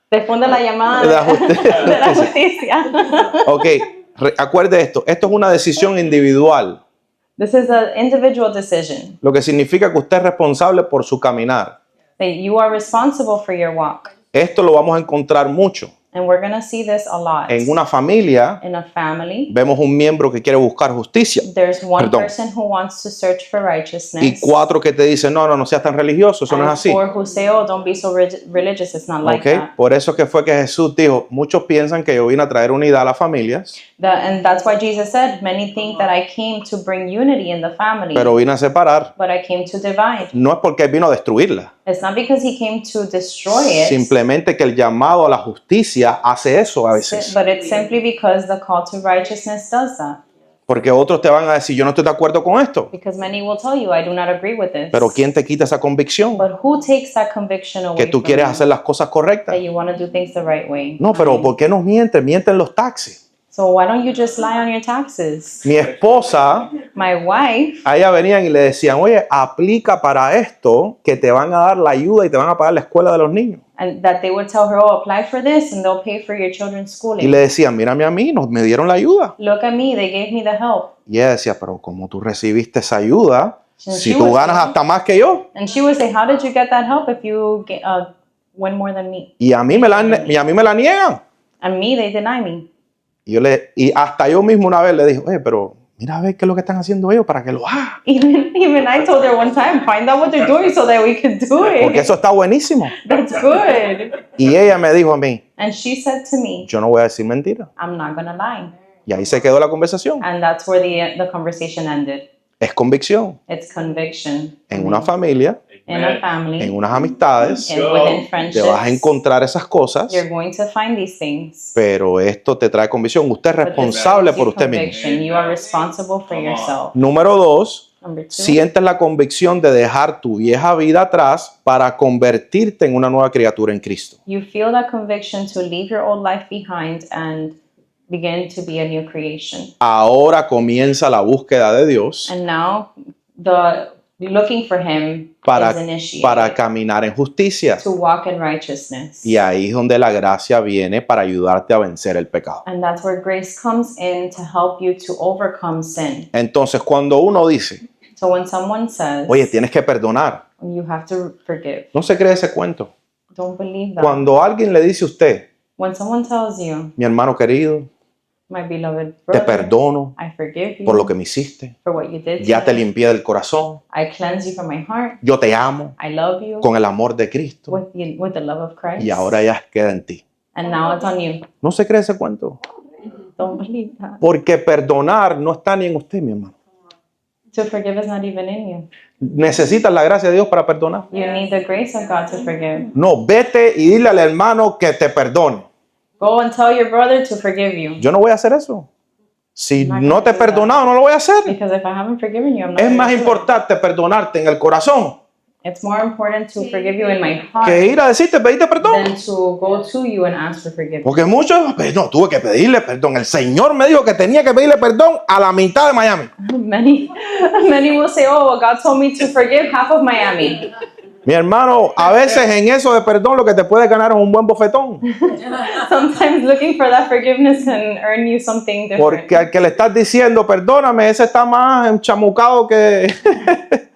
Responde la llamada De la justicia. de la justicia. Ok, acuerde esto. Esto es una decisión individual. This is an individual decision. Lo que significa que usted es responsable por su caminar. That you are responsible for your walk. Esto lo vamos a encontrar mucho. And we're going to see this a lot. En una familia In a family, vemos un miembro que quiere buscar justicia there's one Perdón. person who wants to search for righteousness. y 4 que te dicen, no seas tan religioso, eso no es And así. 4 who say, oh, don't be so religious. It's not like ¿Ok? that. Por eso que fue que Jesús dijo, muchos piensan que yo vine a traer unidad a las familias, And that's why Jesus said, many think that I came to bring unity in the family, pero vine a separar. but I came to divide. No es porque Él vino a destruirla, It's not because he came to destroy it, simplemente que el llamado a la justicia hace eso a veces. but it's simply because the call to righteousness does that. Porque otros te van a decir, yo no estoy de acuerdo con esto, Because many will tell you, I do not agree with this. pero ¿quién te quita esa convicción? But who takes that conviction away Que tú from quieres you? hacer las cosas correctas. That you want to do things the right way. No, pero ¿por qué nos mienten? Mienten los taxis. So why don't you just lie on your taxes? Mi esposa, My wife, a ella venían y le decían, oye, aplica para esto que te van a dar la ayuda y te van a pagar la escuela de los niños. and that they would tell her, oh, apply for this and they'll pay for your children's Y schooling. le decían, mírame a mí, me dieron la ayuda. Look at me, they gave me the help. Y ella decía, pero como tú recibiste esa ayuda, Since si she tú was ganas young. hasta más que yo. And she would say, how did you get that help if you win more than me? Y a mí me la niegan. And me, they deny me. Y hasta yo mismo una vez le dije, oye, pero mira a ver qué es lo que están haciendo ellos para que lo haga. Even I told her one time, find out what they're doing so that we can do Porque it. eso está buenísimo. That's good. Y ella me dijo a mí, And she said to me, yo no voy a decir mentira. I'm not going to lie. Y ahí se quedó la conversación. And that's where the conversation ended. Es convicción. It's conviction. En una familia, In a family, en unas amistades, and within te friendships, vas a encontrar esas cosas, you're going to find these things. pero esto te trae convicción. Usted es But this responsable gives por you usted mismo. conviction. You are responsible for yourself. Número 2, Number 2, sientes la convicción de dejar tu vieja vida atrás para convertirte en una nueva criatura en Cristo. you feel that conviction to leave your old life behind and begin to be a new creation. Ahora comienza la búsqueda de Dios And now the looking for him para, is initiated para caminar en justicia. to walk in righteousness. Y ahí es donde la gracia viene para ayudarte a vencer el pecado. And that's where grace comes in to help you to overcome sin. Entonces, cuando uno dice, So when someone says, oye, tienes que perdonar, you have to forgive, no se cree ese cuento. don't believe that. Cuando alguien le dice a usted, When someone tells you, mi hermano querido, my beloved te brother, perdono I forgive you por lo que me hiciste, for what you did ya to te me. limpié del corazón, I cleanse you from my heart. yo te amo I love you con el amor de Cristo with the love of Christ. y ahora ya queda en ti. And now it's on you. No se cree ese cuento, Don't believe that. porque perdonar no está ni en usted, mi hermano. To forgive is not even in you. Necesitas la gracia de Dios para perdonar. You need the grace of God to forgive. No, vete y dile al hermano que te perdone. Go and tell your brother to forgive you. Yo no voy a hacer eso. Si not no te he gonna do that. perdonado, no lo voy a hacer. Because if I haven't forgiven you, I'm not Es gonna más do it. importante perdonarte en el corazón It's more important to forgive you in my heart que ir a decirte, pediste perdón. than to go to you and ask for forgiveness. Porque muchos, pues, no, tuve que pedirle perdón. El Señor me dijo que tenía que pedirle perdón a la mitad de Miami. Many will say, oh, well, God told me to forgive half of Miami. Mi hermano, a veces en eso de perdón lo que te puede ganar es un buen bofetón. Sometimes looking for that forgiveness can earn you something different. Porque al que le estás diciendo, perdóname, ese está más enchamucado que...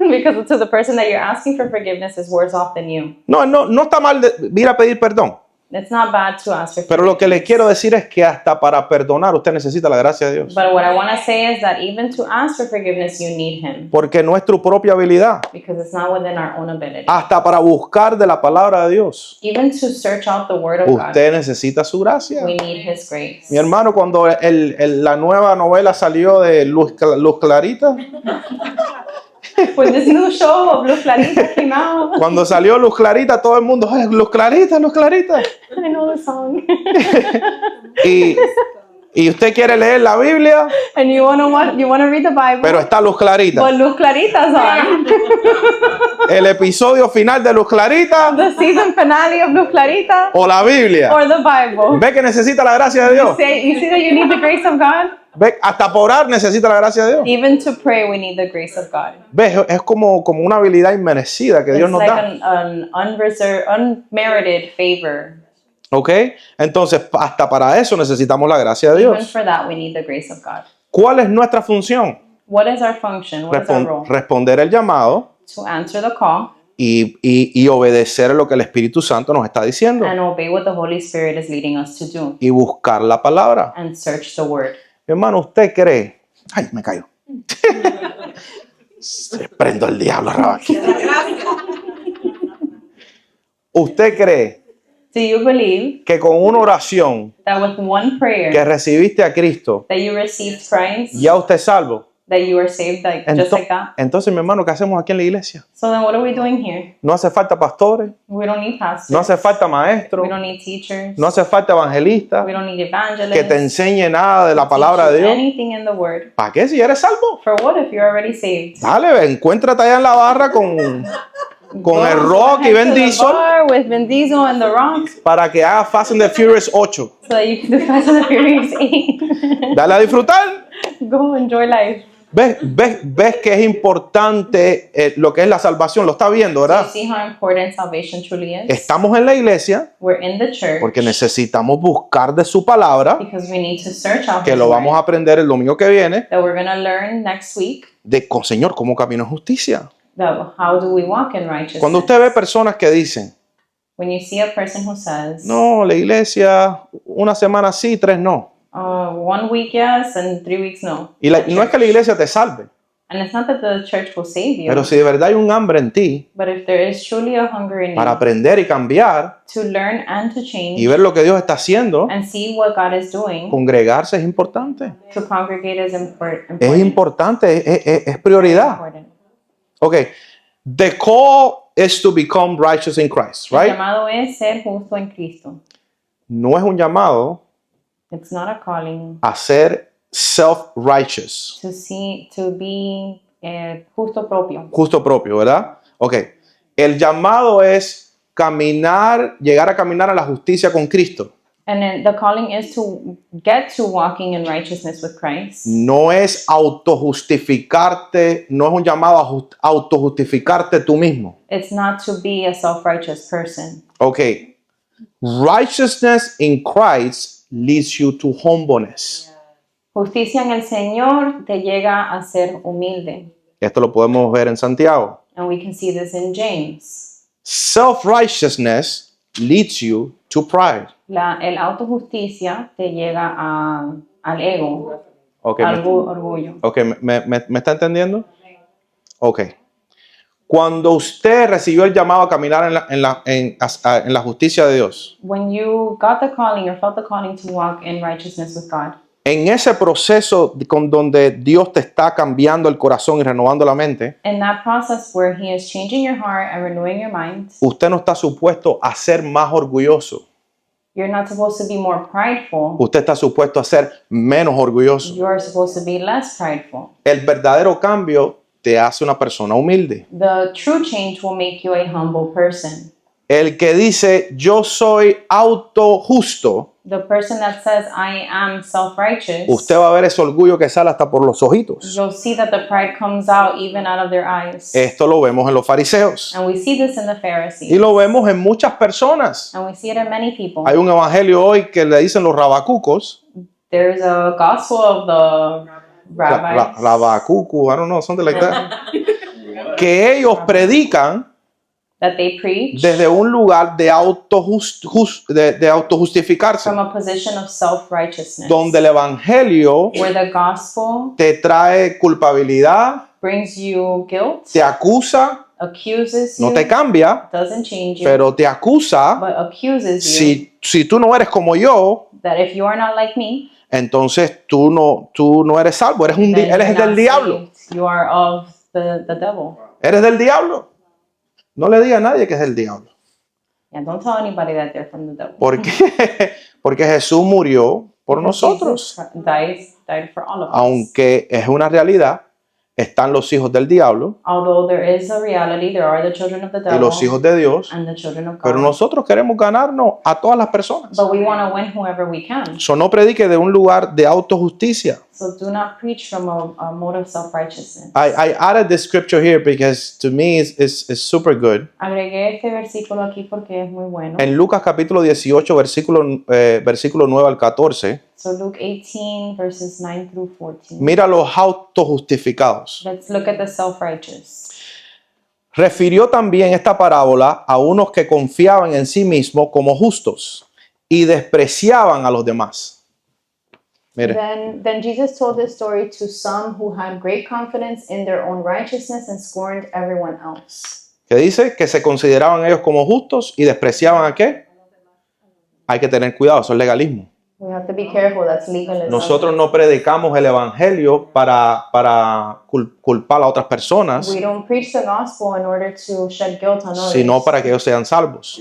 Because to the person that you're asking for forgiveness is worse off than you. No está mal de ir a pedir perdón. It's not bad to ask for Pero lo que le forgiveness. quiero decir es que hasta para perdonar usted necesita la gracia de Dios. But what I want to say is that even to ask for forgiveness, you need Him. Porque no es tu propia habilidad. Because it's not within our own ability. Hasta para buscar de la palabra de Dios, Even to search out the Word of God, usted necesita su gracia. we need His grace. Mi hermano, cuando la nueva novela salió de Luz Clarita, When this new show of Luz Clarita came out, cuando salió Luz Clarita, todo el mundo, "Ay, Luz Clarita, Luz Clarita." I know the song. Y usted quiere leer la Biblia, And you wanna read the Bible, pero está Luz Clarita. but Luz Clarita's on. El episodio final de Luz Clarita The season finale of Luz Clarita o la Biblia. or the Bible. Ve que necesita la gracia de Dios. You see that you need the grace of God? Ve, hasta por orar necesita la gracia de Dios. Even to pray, we need the grace of God. Ve, es como una habilidad inmerecida que Dios It's nos like da. an unmerited favor. ¿Ok? Entonces, hasta para eso necesitamos la gracia de Even Dios. for that, we need the grace of God. ¿Cuál es nuestra función? What is our function? What is our role? Responder el llamado To answer the call y obedecer lo que el Espíritu Santo nos está diciendo and obey what the Holy Spirit is leading us to do y buscar la palabra. and search the word. Mi hermano, ¿usted cree? Ay, me cayó. Se prendo el diablo, Rabaquí. ¿Usted cree Do you believe que con una oración that with one prayer que recibiste a Cristo, that you received Christ, ya usted es salvo? that you are saved just like that? Entonces, mi hermano, ¿qué hacemos aquí en la iglesia? So then what are we doing here? No hace falta pastores, We don't need pastors. no hace falta maestros, We don't need teachers. no hace falta evangelistas We don't need que te evangelists. enseñe nada de la palabra de Dios. Anything in the word. ¿Para qué si eres salvo? For what if you're already saved? Dale, ve, encuéntrate allá en la barra con el Rock y Head Vin to the Diesel bar with Vin Diesel and the Rock para que haga Fast and the Furious 8. so that you can do Fast and the Furious 8. Dale a disfrutar. Go enjoy life. ¿Ves que es importante lo que es la salvación? Lo está viendo, Do you ¿verdad? see how important salvation truly is? Estamos en la iglesia We're in the church porque necesitamos buscar de su palabra, because we need to search out que His lo vamos a word, aprender el domingo que viene, that we're going to learn next week. con Señor, ¿cómo camino en justicia? That how do we walk in righteousness? Cuando usted ve personas que dicen, When you see a person who says, no, la iglesia, una semana sí, 3 no. 1 week yes and 3 weeks no. Y no es que la iglesia te salve, And it's not that the church will save you, pero si de verdad hay un hambre en ti but if there is truly a hunger in para you aprender y cambiar to learn and to change y ver lo que Dios está haciendo, and see what God is doing, congregarse es importante. to congregate is important. Es importante, es prioridad. Important. Ok, the call is to become righteous in Christ, El right? llamado es ser justo en Cristo. No es un llamado It's not a calling a ser self-righteous, to be justo propio. justo propio, ¿verdad? Ok, el llamado es llegar a caminar a la justicia con Cristo. And then the calling is to get to walking in righteousness with Christ. No es autojustificarte, no es un llamado a autojustificarte tú mismo. It's not to be a self-righteous person. Ok, righteousness in Christ leads you to humbleness. Justicia en el Señor te llega a ser humilde. Esto lo podemos ver en Santiago. And we can see this in James. Self-righteousness leads you to pride. El autojusticia te llega al ego, Ok, al orgullo. okay, ¿me está entendiendo? Ok. Cuando usted recibió el llamado a caminar en la justicia de Dios, When you got the calling or felt the calling to walk in righteousness with God, en ese proceso donde Dios te está cambiando el corazón y renovando la mente, in that process where He is changing your heart and renewing your mind, usted no está supuesto a ser más orgulloso. you're not supposed to be more prideful. Usted está supuesto a ser menos orgulloso. You are supposed to be less prideful. El verdadero cambio te hace una persona humilde. The true change will make you a humble person. El que dice yo soy autojusto, The person that says, I am self-righteous, usted va a ver ese orgullo que sale hasta por los ojitos. you'll see that the pride comes out even out of their eyes. Esto lo vemos en los fariseos And we see this in the Pharisees. y lo vemos en muchas personas. And we see it in many people. Hay un evangelio hoy que le dicen los rabacucos, There's a gospel of the rabbis. rabacucu, I don't know, something like that, que ellos predican That they preach desde un lugar de autojustificarse, from a position of self-righteousness, donde el evangelio where the gospel te trae culpabilidad, brings you guilt, te acusa, accuses you, no te cambia, doesn't change you, pero te acusa. but accuses you Si tú no eres como yo, that if you are not like me, entonces tú no eres salvo, eres then eres you're del not diablo. saved. You are of the devil. Eres del diablo. No le diga a nadie que es del diablo. Yeah, don't tell anybody that they're from the devil. ¿Por qué? Porque Jesús murió por Because nosotros. Jesus died for all of us. Aunque es una realidad, están los hijos del diablo Although there is a reality, there are the children of the y devil los hijos de Dios, and the children of God. pero nosotros queremos ganarnos a todas las personas. But we want to win whoever we can. So, no predique de un lugar de autojusticia. So do not preach from a mode of self-righteousness. I added this scripture here because to me it's super good. Agregué este versículo aquí porque es muy bueno. En Lucas capítulo 18, versículo 9 al 14, So Luke 18 verses 9 through 14. mira los autojustificados. Let's look at the self-righteous. Refirió también esta parábola a unos que confiaban en sí mismos como justos y despreciaban a los demás. Mire, Then Jesus told this story to some who had great confidence in their own righteousness and scorned everyone else. que dice que se consideraban ellos como justos y despreciaban a qué. Hay que tener cuidado, eso es legalismo. We have to be careful. That's legalism. Nosotros no predicamos el evangelio para culpar a otras personas, We don't preach the gospel in order to shed guilt on others, sino para que ellos sean salvos.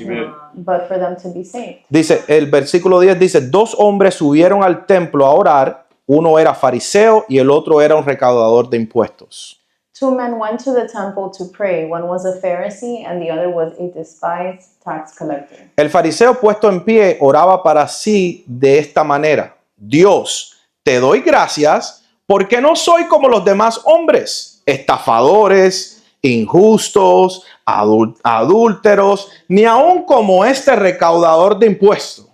but for them to be saved. Dice, el versículo 10 dice, 2 hombres subieron al templo a orar, uno era fariseo y el otro era un recaudador de impuestos. 2 men went to the temple to pray. One was a Pharisee and the other was a despised tax collector. El fariseo puesto en pie oraba para sí de esta manera: Dios, te doy gracias porque no soy como los demás hombres, estafadores, injustos, adúlteros, ni aun como este recaudador de impuestos.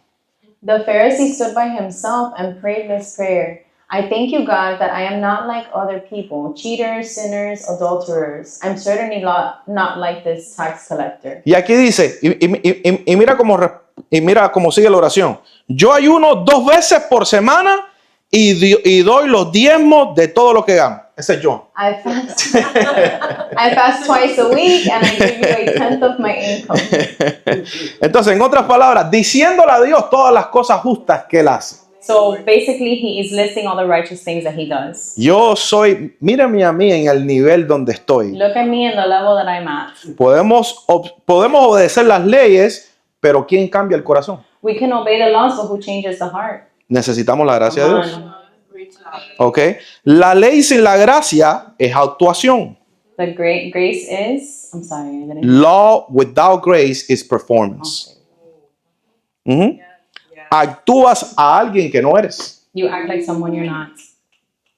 The Pharisee stood by himself and prayed this prayer. I thank you, God, that I am not like other people, cheaters, sinners, adulterers. I'm certainly not like this tax collector. Y aquí dice, y mira cómo sigue la oración. Yo ayuno 2 veces por semana y doy los diezmos de todo lo que gano. Ese es yo. I fast twice a week and I give you a tenth of my income. Entonces, en otras palabras, diciéndole a Dios todas las cosas justas que Él hace. So basically, he is listing all the righteous things that he does. Yo soy, mírame a mí en el nivel donde estoy. Look at me in the level that I'm at. Podemos obedecer las leyes, pero ¿quién cambia el corazón? We can obey the laws, but who changes the heart? Necesitamos la gracia de Dios. Come on. ¿Ok? La ley sin la gracia es actuación. The great grace is, I'm sorry, I didn't. Law without grace is performance. Ujú. Actúas a alguien que no eres. You act like someone you're not.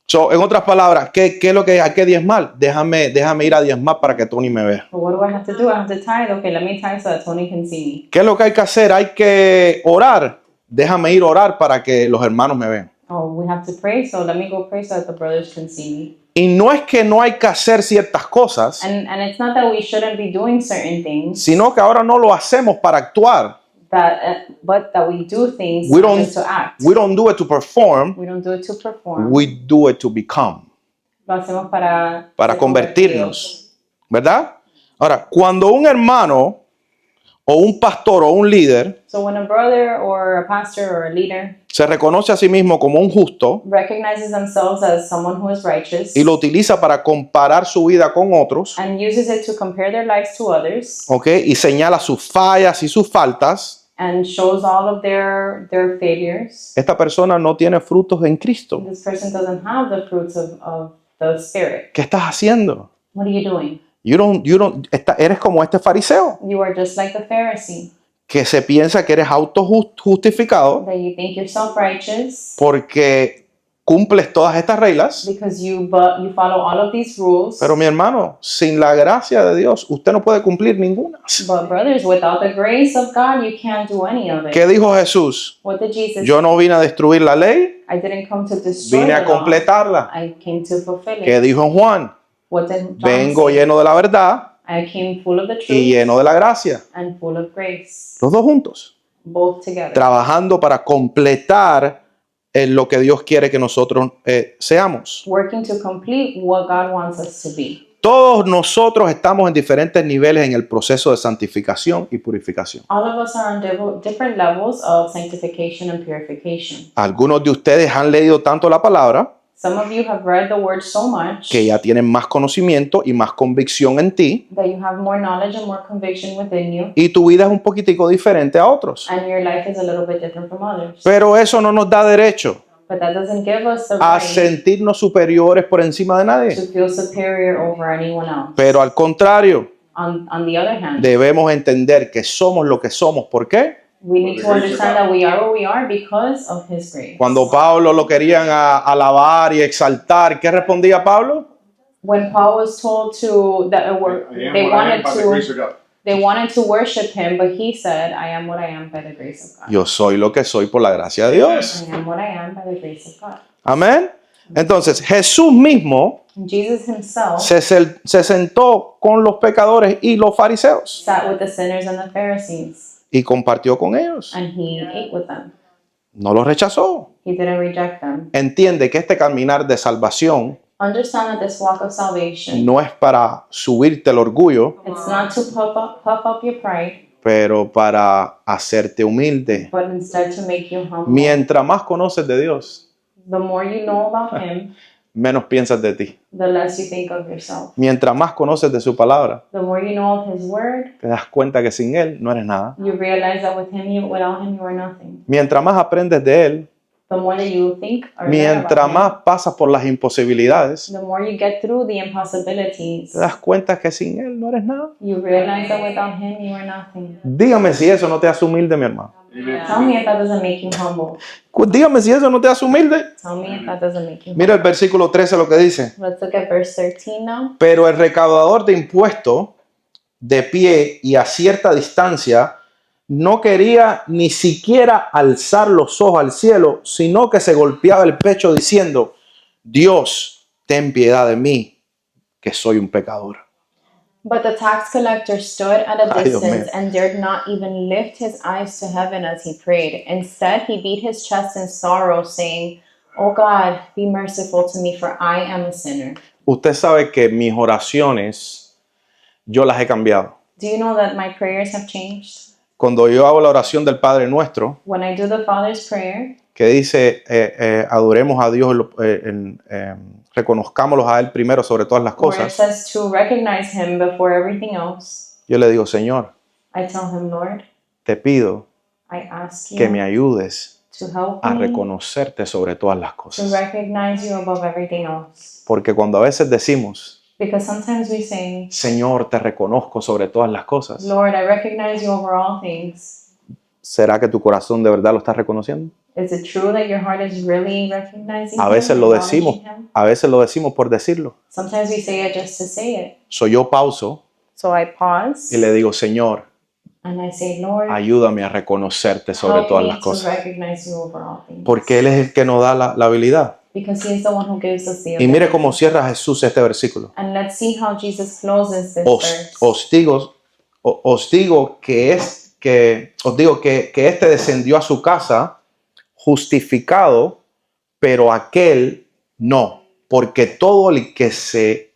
So, en otras palabras, ¿qué es lo que hay que diezmar? Déjame ir a diezmar para que Tony me vea. But what do I have to do? I have to tithe. Okay, let me tithe so that Tony can see me. ¿Qué es lo que hay que hacer? Hay que orar. Déjame ir a orar para que los hermanos me vean. Oh, we have to pray, so let me go pray so that the brothers can see me. Y no es que no hay que hacer ciertas cosas, And it's not that we shouldn't be doing certain things, sino que ahora no lo hacemos para actuar. but that we do things We not don't, just to act. we don't do it to perform, We don't do it to perform. we do it to become. Lo hacemos para ser Convertirnos, ¿verdad? Ahora, cuando un hermano o un pastor o un líder So when a brother or a pastor or a leader se reconoce a sí mismo como un justo recognizes themselves as someone who is righteous y lo utiliza para comparar su vida con otros, and uses it to compare their lives to others ¿ok? Y señala sus fallas y sus faltas, and shows all of their failures, esta persona no tiene frutos en Cristo. this person doesn't have the fruits of the Spirit. ¿Qué estás haciendo? What are you doing? Eres como este fariseo You are just like the Pharisee, que se piensa que eres autojustificado that you think you're self-righteous porque cumples todas estas reglas. because you follow all of these rules. Pero mi hermano, sin la gracia de Dios, usted no puede cumplir ninguna. But brothers, without the grace of God, you can't do any of it. ¿Qué dijo Jesús? What did Jesus Yo no vine a destruir la ley, I didn't come to destroy vine the a law. completarla. I came to fulfill ¿Qué it. dijo en Juan? What did John Vengo say? lleno de la verdad I came full of the truth y lleno de la gracia. and full of grace, Los dos juntos, both together. trabajando para completar lo que Dios quiere que nosotros seamos. Working to complete what God wants us to be. Todos nosotros estamos en diferentes niveles en el proceso de santificación y purificación. All of us are on different levels of sanctification and purification. Algunos de ustedes han leído tanto la palabra Some of you have read the word so much que ya tienen más conocimiento y más convicción en ti, that you have more knowledge and more conviction within you, y tu vida es un poquitico diferente a otros. and your life is a little bit different from others. Pero eso no nos da derecho But that doesn't give us the a right sentirnos superiores por encima de nadie. to feel superior over anyone else. Pero al contrario, On the other hand, debemos entender que somos lo que somos. ¿Por qué? We need to understand that we are where we are because of His grace. Cuando Pablo lo querían alabar y exaltar, ¿qué respondía Pablo? When Paul was told to that they wanted to worship him, but he said, "I am what I am by the grace of God." Yo soy lo que soy por la gracia de Dios. I am what I am by the grace of God. Amén. Entonces, Jesús mismo And Jesus himself se sentó con los pecadores y los fariseos sat with the sinners and the Pharisees, y compartió con ellos. and he ate with them. No los rechazó. He didn't reject them. Entiende que este caminar de salvación Understand that this walk of salvation, no es para subirte el orgullo, it's not to puff up your pride, pero para hacerte humilde. but instead to make you humble. Mientras más conoces de Dios, The more you know about Him, menos piensas de ti. the less you think of yourself. Mientras más conoces de su palabra, The more you know of His Word, te das cuenta que sin Él no eres nada. you realize that without Him, you are nothing. Mientras más aprendes de Él, The more that you think or learn mientras about más pasas por las imposibilidades, Him, the more you get through the impossibilities, te das cuenta que sin Él no eres nada. you realize that without Him, you are nothing. Dígame si eso no te hace humilde, mi hermano. Tell me if that doesn't make you humble. Dígame si eso no te hace humilde. Tell me if that doesn't make you humble. Mira el versículo 13 lo que dice. Let's look at verse 13 now. Pero el recaudador de impuestos, de pie y a cierta distancia, no quería ni siquiera alzar los ojos al cielo, sino que se golpeaba el pecho diciendo: Dios, ten piedad de mí, que soy un pecador. But the tax collector stood at a Ay, Dios distance mío. and dared not even lift his eyes to heaven as he prayed. Instead, he beat his chest in sorrow, saying, "O God, be merciful to me, for I am a sinner." Usted sabe que mis oraciones, yo las he cambiado. Do you know that my prayers have changed? Cuando yo hago la oración del Padre Nuestro, When I do the Father's Prayer, que dice, adoremos a Dios, reconozcámoslos a Él primero sobre todas las where it cosas, says to recognize Him before everything else, yo le digo: Señor, I tell Him, Lord, te pido I ask que me you ayudes to help a me reconocerte sobre todas las to cosas. recognize you above everything else. Porque cuando a veces decimos: Because sometimes we say, Señor, te reconozco sobre todas las cosas, Lord, I recognize you over all things. ¿será que tu corazón de verdad lo está reconociendo? Is it true that your heart is really recognizing A veces Him, lo acknowledging decimos, Him? a veces lo decimos por decirlo. Sometimes we say it just to say it. Yo pauso So I pause y le digo: Señor, and I say, Lord, ayúdame a reconocerte sobre help todas me las to cosas. recognize you over all things. Porque Él es el que nos da la habilidad. Because He is the one who gives us the Y mire ability. cómo cierra Jesús este versículo. And let's see how Jesus closes this Os verse. digo que este descendió a su casa justificado, pero aquel no, porque todo el que se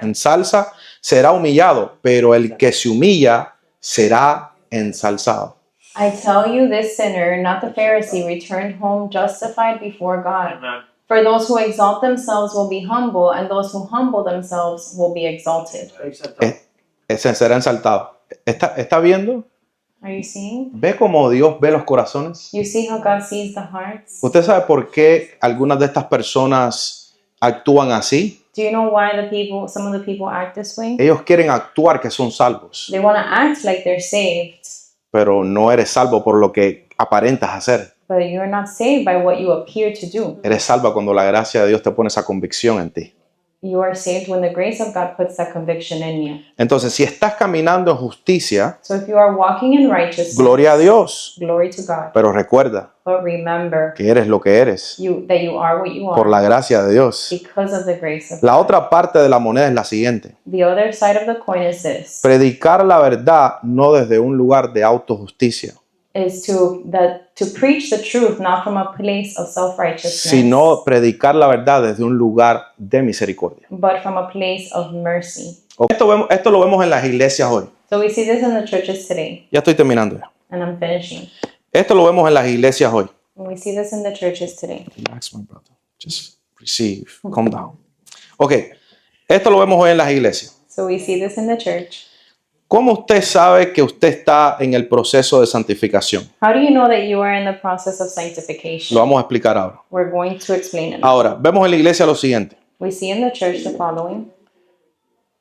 ensalza será humillado, pero el que se humilla será ensalzado. I tell you, this sinner, not the Pharisee, returned home justified before God. For those who exalt themselves will be humble, and those who humble themselves will be exalted. Ese será ensalzado. ¿Está viendo? Are you seeing? ¿Ve cómo Dios ve los corazones? You see how God sees the hearts? ¿Usted sabe por qué algunas de estas personas actúan así? Do you know why some of the people act this way? Ellos quieren actuar que son salvos, They want to act like they're saved, pero no eres salvo por lo que aparentas hacer. but you're not saved by what you appear to do. Eres salva cuando la gracia de Dios te pone esa convicción en ti. You are saved when the grace of God puts that conviction in you. Entonces, si estás caminando en justicia, So if you are walking in righteousness, gloria a Dios. glory to God. Pero recuerda But remember que eres lo que eres that you are what you por are la gracia de Dios. because of the grace of La God. otra parte de la moneda es la siguiente. The other side of the coin is this, Predicar la verdad no desde un lugar de autojusticia, is to preach the truth not from a place of self-righteousness, sino predicar la verdad desde un lugar de misericordia. but from a place of mercy. Esto lo vemos en las iglesias hoy. So we see this in the churches today, Ya estoy terminando ya. and I'm finishing. Esto lo vemos en las iglesias hoy. And we see this in the churches today. Relax, my brother. Just receive. Calm down. Ok. Esto lo vemos hoy en las iglesias. So we see this in the church. ¿Cómo usted sabe que usted está en el proceso de santificación? How do you know that you are in the process of sanctification? Lo vamos a explicar ahora. We're going to explain it. Ahora, vemos en la iglesia lo siguiente. We see in the church the following.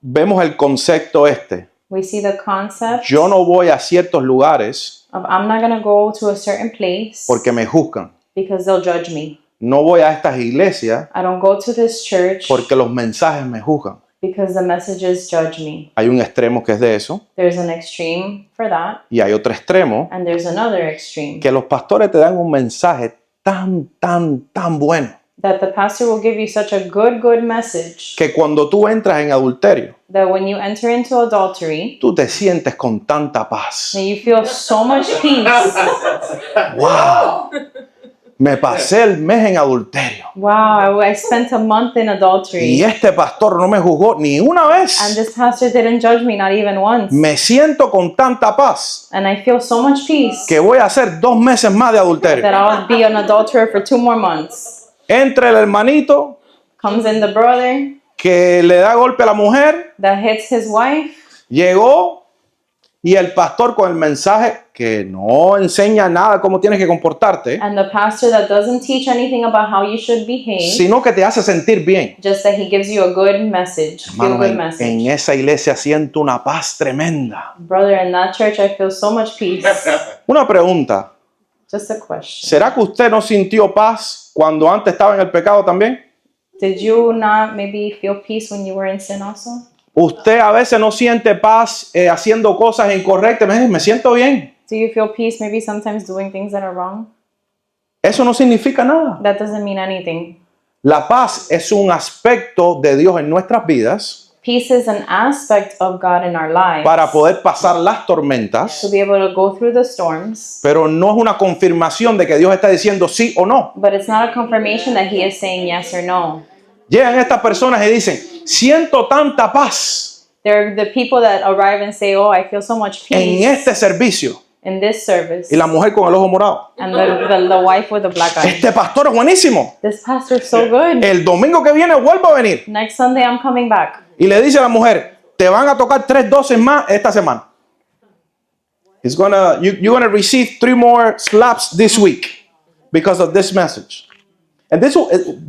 Vemos el concepto este We see the concept Yo no voy a ciertos lugares of I'm not going to go to a certain place porque me juzgan. because they'll judge me. No voy a estas iglesias I don't go to this church porque los mensajes me juzgan. because the messages judge me. Hay un extremo que es de eso There's an extreme for that, y hay otro extremo and there's another extreme que los pastores te dan un mensaje tan bueno that the pastor will give you such a good message que cuando tú entras en adulterio, that when you enter into adultery, tú te sientes con tanta paz. then you feel so much peace. ¡Wow! Me pasé el mes en adulterio Wow, I spent a month in y adultery, este pastor no me juzgó ni una and vez. this pastor didn't judge me, not even once. Me siento con tanta paz And I feel so much peace que voy a hacer 2 meses más de adulterio. that I'll be an adulterer for 2 more months. Entra el hermanito Comes in the brother que le da golpe a la mujer, that hits his wife, llegó y el pastor con el mensaje que no enseña nada cómo tienes que comportarte, and the pastor that doesn't teach anything about how you should behave, sino que te hace sentir bien. just that he gives you a good message, feel Hermano, good en message. esa iglesia siento una paz tremenda. Brother, in that church I feel so much peace. Una pregunta, Just a question. ¿será que usted no sintió paz cuando antes estaba en el pecado también? Did you not maybe feel peace when you were in sin also? Usted a veces no siente paz haciendo cosas incorrectas. Me siento bien. Do you feel peace maybe sometimes doing things that are wrong? Eso no significa nada. That doesn't mean anything. La paz es un aspecto de Dios en nuestras vidas Peace is an aspect of God in our lives para poder pasar las tormentas, to be able to go through the storms, pero no es una confirmación de que Dios está diciendo sí o no. but it's not a confirmation that He is saying yes or no. Llegan estas personas y dicen, siento tanta paz They're the people that arrive and say, "Oh, I feel so much en peace este servicio. in this service," Y la mujer con el ojo morado. and the wife with the black eye. Este pastor es buenísimo. This pastor's so good. El domingo que viene vuelvo a venir. Next Sunday I'm coming back. Y le dice a la mujer, te van a tocar 3 dosis más esta semana. You're gonna receive 3 more slaps this week because of this message. And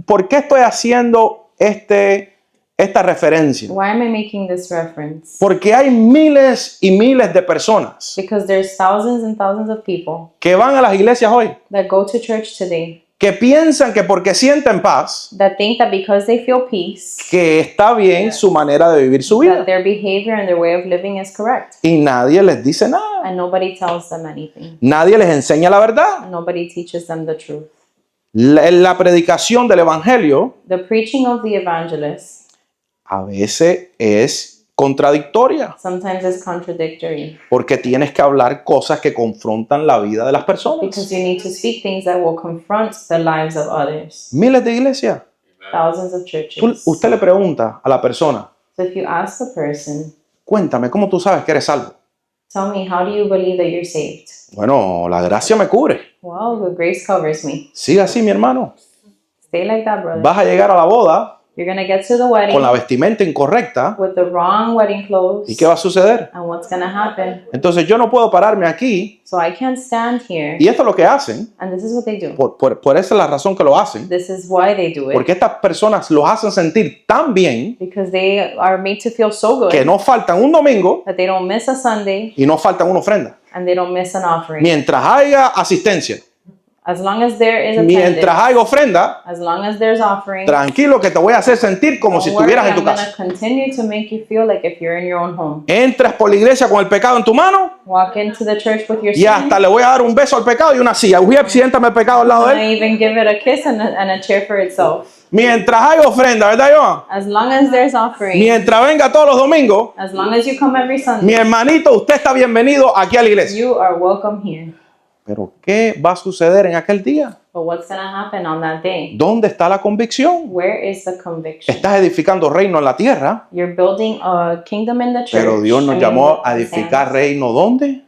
¿por qué estoy haciendo esta referencia? Why am I making this reference? Porque hay miles y miles de personas Because there's thousands and thousands of people que van a las iglesias hoy, that go to church today que piensan que porque sienten paz, that think that because they feel peace, que está bien su manera de vivir su vida. that their behavior and their way of living is correct. Y nadie les dice nada. And nobody tells them anything. Nadie les enseña la verdad. Nobody teaches them the truth. La predicación del evangelio The preaching of the evangelist a veces es contradictoria sometimes is contradictory porque tienes que hablar cosas que confrontan la vida de las personas. because you need to speak things that will confront the lives of others. Miles de iglesias. Thousands of churches. Usted le pregunta a la persona, So if you ask a person, cuéntame, ¿cómo tú sabes que eres salvo? tell me, how do you believe that you're saved? Bueno, la gracia me cubre. Well, the grace covers me. Siga así, mi hermano. Stay like that, brother. Vas a llegar a la boda You're going to get to the wedding con la vestimenta incorrecta. with the wrong wedding clothes. ¿Y qué va a suceder? And what's going to happen? Entonces yo no puedo pararme aquí, So I can't stand here. y esto es lo que hacen, And this is what they do. por esa es la razón que lo hacen, This is why they do it. porque estas personas los hacen sentir tan bien Because they are made to feel so good que no faltan un domingo that they don't miss a Sunday y no faltan una ofrenda. and they don't miss an offering. Mientras haya asistencia, As long as there is mientras attendance, haya ofrenda, as long as there's offering, tranquilo que te voy a hacer sentir como si don't worry, estuvieras en tu I'm going casa. to continue to make you feel like if you're in your own home. Entras por la iglesia con el pecado en tu mano Walk into the church with your y sin. hasta le voy a dar un beso al pecado y una silla. Voy a siéntame el pecado al lado de And él. I even give it a kiss and a chair for itself. Mientras haya ofrenda, ¿verdad, Joan? As long as there's offering, Mientras venga todos los domingos, as long as you come every mi Sunday, hermanito, usted está bienvenido aquí a la iglesia. you are welcome here. Pero ¿qué va a suceder en aquel día? But what's going to happen on that day? ¿Dónde está la convicción? Where is the conviction? Estás edificando reino en la tierra, You're building a kingdom in the church. pero Dios nos and llamó you're a building edificar sand. reino ¿dónde?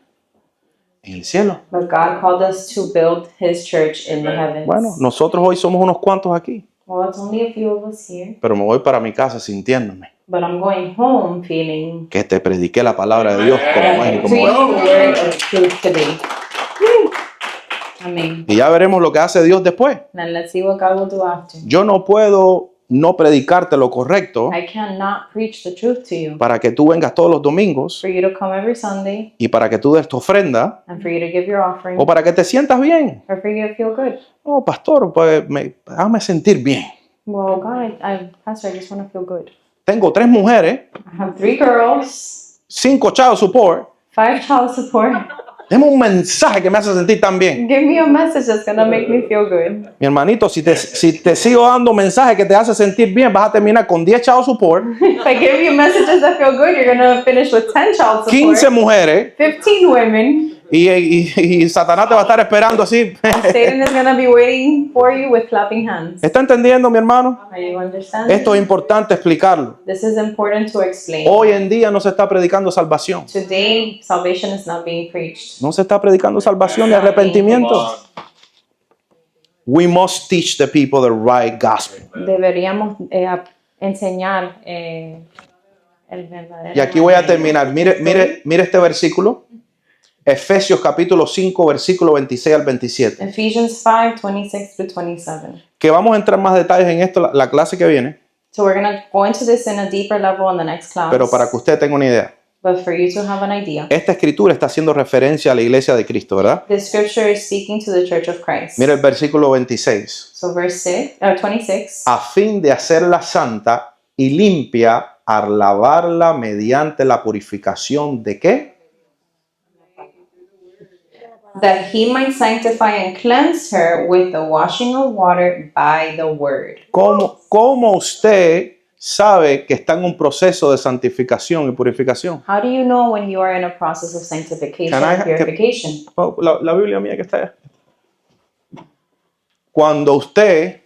En el cielo. But God called us to build His church in the heavens. Bueno, nosotros hoy somos unos cuantos aquí, Well, it's only a few of us here. pero me voy para mi casa sintiéndome But I'm going home feeling que te prediqué la palabra de Dios como es y that I como preached es. the word of truth today. Amen. Y ya veremos lo que hace Dios después. Then let's see what God will do after. Yo no puedo no predicarte lo correcto I cannot preach the truth to you. para que tú vengas todos los domingos For you to come every Sunday y para que tú des tu ofrenda and for you to give your offering o para que te sientas bien. or for you to feel good. No, pastor, pues hágame sentir bien. Well, God, Pastor, I just want to feel good. Tengo 3 mujeres, I have 3 girls, 5 child support. 5 child support. Deme un mensaje que me hace sentir tan bien. Give me a message that's going to make me feel good. Mi hermanito, si te sigo dando mensajes que te hace sentir bien, vas a terminar con 10 child support, If I give you messages that feel good, you're going to finish with 10 child 15 support, mujeres, 15 women. y Satanás te va a estar esperando así. Satan is going to be waiting for you with clapping hands. ¿Está entendiendo, mi hermano? Are you understanding? Esto es importante explicarlo. This is important to explain. Hoy en día no se está predicando salvación. Today, salvation is not being preached. No se está predicando salvación ni arrepentimiento. We must teach the people the right gospel. Deberíamos enseñar el verdadero. Y aquí voy a terminar. Mire este versículo. Efesios capítulo 5, versículo 26 al 27. Ephesians 5, 26 to 27. Que vamos a entrar más detalles en esto la clase que viene. So we're going to go into this in a deeper level in the next class. Pero para que usted tenga una idea. But for you to have an idea, Esta escritura está haciendo referencia a la iglesia de Cristo, ¿verdad? the scripture is speaking to the Church of Christ. Mira el versículo 26. So verse 26. A fin de hacerla santa y limpia al lavarla mediante la purificación de ¿qué? That he might sanctify and cleanse her with the washing of water by the word. ¿Cómo usted sabe que está en un proceso de santificación y purificación? How do you know when you are in a process of sanctification Can I- and purification? Oh, la Biblia mía que está allá. Cuando usted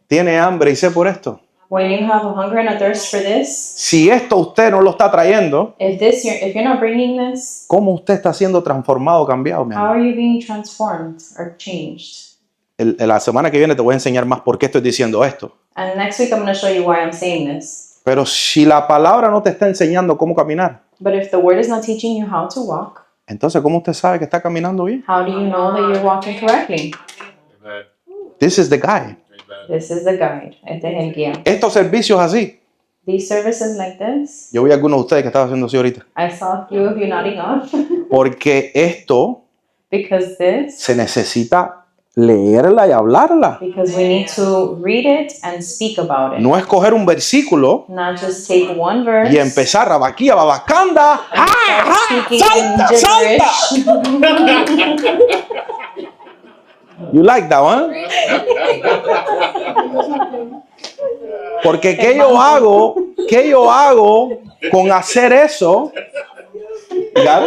tiene hambre y sed por esto, When you have a hunger and a thirst for this, si esto usted no lo está trayendo, if you're not bringing this, ¿cómo usted está siendo transformado, cambiado, mi how amor? are you being transformed or changed? La semana que viene te voy a enseñar más por qué estoy diciendo esto. And next week I'm going to show you why I'm saying this. Pero si la palabra no te está enseñando cómo caminar, But if the word is not teaching you how to walk, entonces ¿cómo usted sabe que está caminando bien? how do you know that you're walking correctly? This is the guide. This is the guide. Este es el guía. Estos servicios así, These services like this, yo vi a algunos de ustedes que estaban haciendo así ahorita, I saw a few of you nodding off porque esto because this, se necesita leerla y hablarla. because we need to read it and speak about it. No es coger un versículo Not just take one verse y empezar rabaquía, babacanda. and start speaking in gibberish. You like that one? Porque ¿qué yo hago con hacer eso? ¿Ya?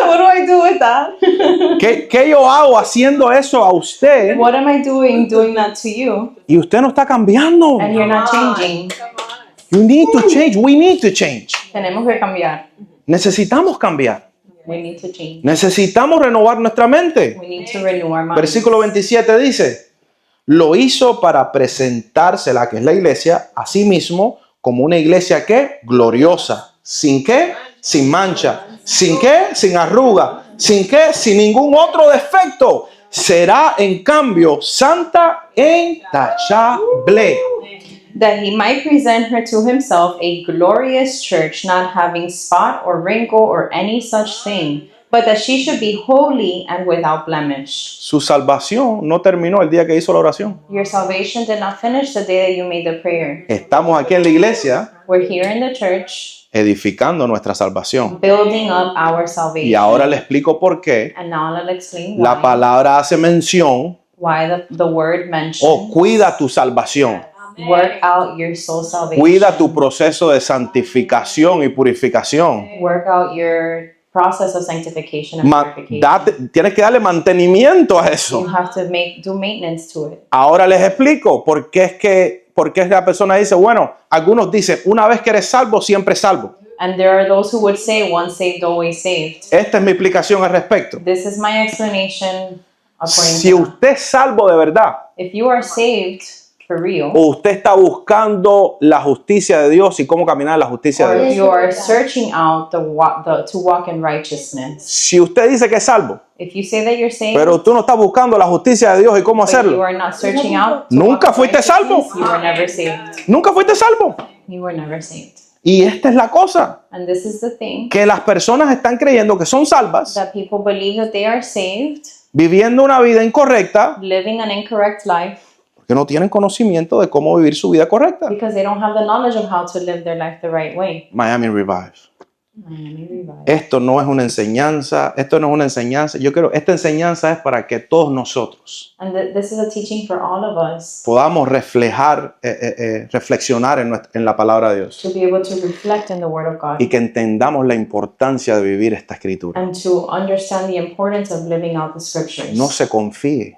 What do I do with that? ¿Qué yo hago haciendo eso a usted What am I doing that to you y usted no está cambiando? and you're not changing? You need to change. We need to change. Tenemos que cambiar. Necesitamos cambiar. We need to change. Necesitamos renovar nuestra mente. We need to renew our minds. Versículo 27 dice, lo hizo para presentársela, que es la iglesia, a sí mismo como una iglesia que gloriosa. ¿Sin qué? Sin mancha. ¿Sin qué? Sin arruga. ¿Sin qué? Sin ningún otro defecto. Será en cambio santa e intachable. That he might present her to himself a glorious church, not having spot or wrinkle or any such thing, but that she should be holy and without blemish. Su salvación no terminó el día que hizo la oración. Your salvation did not finish the day that you made the prayer. Estamos aquí en la iglesia We're here in the church edificando nuestra salvación. building up our salvation. Y ahora le explico por qué And now I'll explain la palabra hace mención why the word mentions o cuida tu salvación. work out your soul salvation. Cuida tu proceso de santificación y purificación. Work out your process of sanctification and purification. Tienes que darle mantenimiento a You eso. have to do maintenance to it. Ahora les explico por qué la persona dice, bueno, algunos dicen, una vez que eres salvo, siempre salvo. And there are those who would say, once saved, always saved. Esta es mi explicación al respecto. This is my explanation according Si to that. usted es salvo de verdad, If you are saved, for real, o usted está buscando la justicia de Dios y cómo caminar en la justicia or de if Dios. you are searching out to walk in righteousness. Si usted dice que es salvo, If you say that you're saved, pero tú no estás buscando la justicia de Dios y cómo but you hacerlo, are not searching out to Nunca walk in fuiste salvo. righteousness, you were never saved. nunca fuiste salvo. You were never saved. Y esta es la cosa, And this is the thing, que las personas están creyendo que son salvas, that people believe that they are saved, viviendo una vida incorrecta, living an incorrect life, porque no tienen conocimiento de cómo vivir su vida correcta. because they don't have the knowledge of how to live their life the right way. Miami Revive. Miami Revive. Esto no es una enseñanza, esta enseñanza es para que todos nosotros And this is a teaching for all of us podamos reflexionar en la palabra de Dios to be able to reflect in the Word of God y que entendamos la importancia de vivir esta escritura. and to understand the importance of living out the scriptures. No se confíe.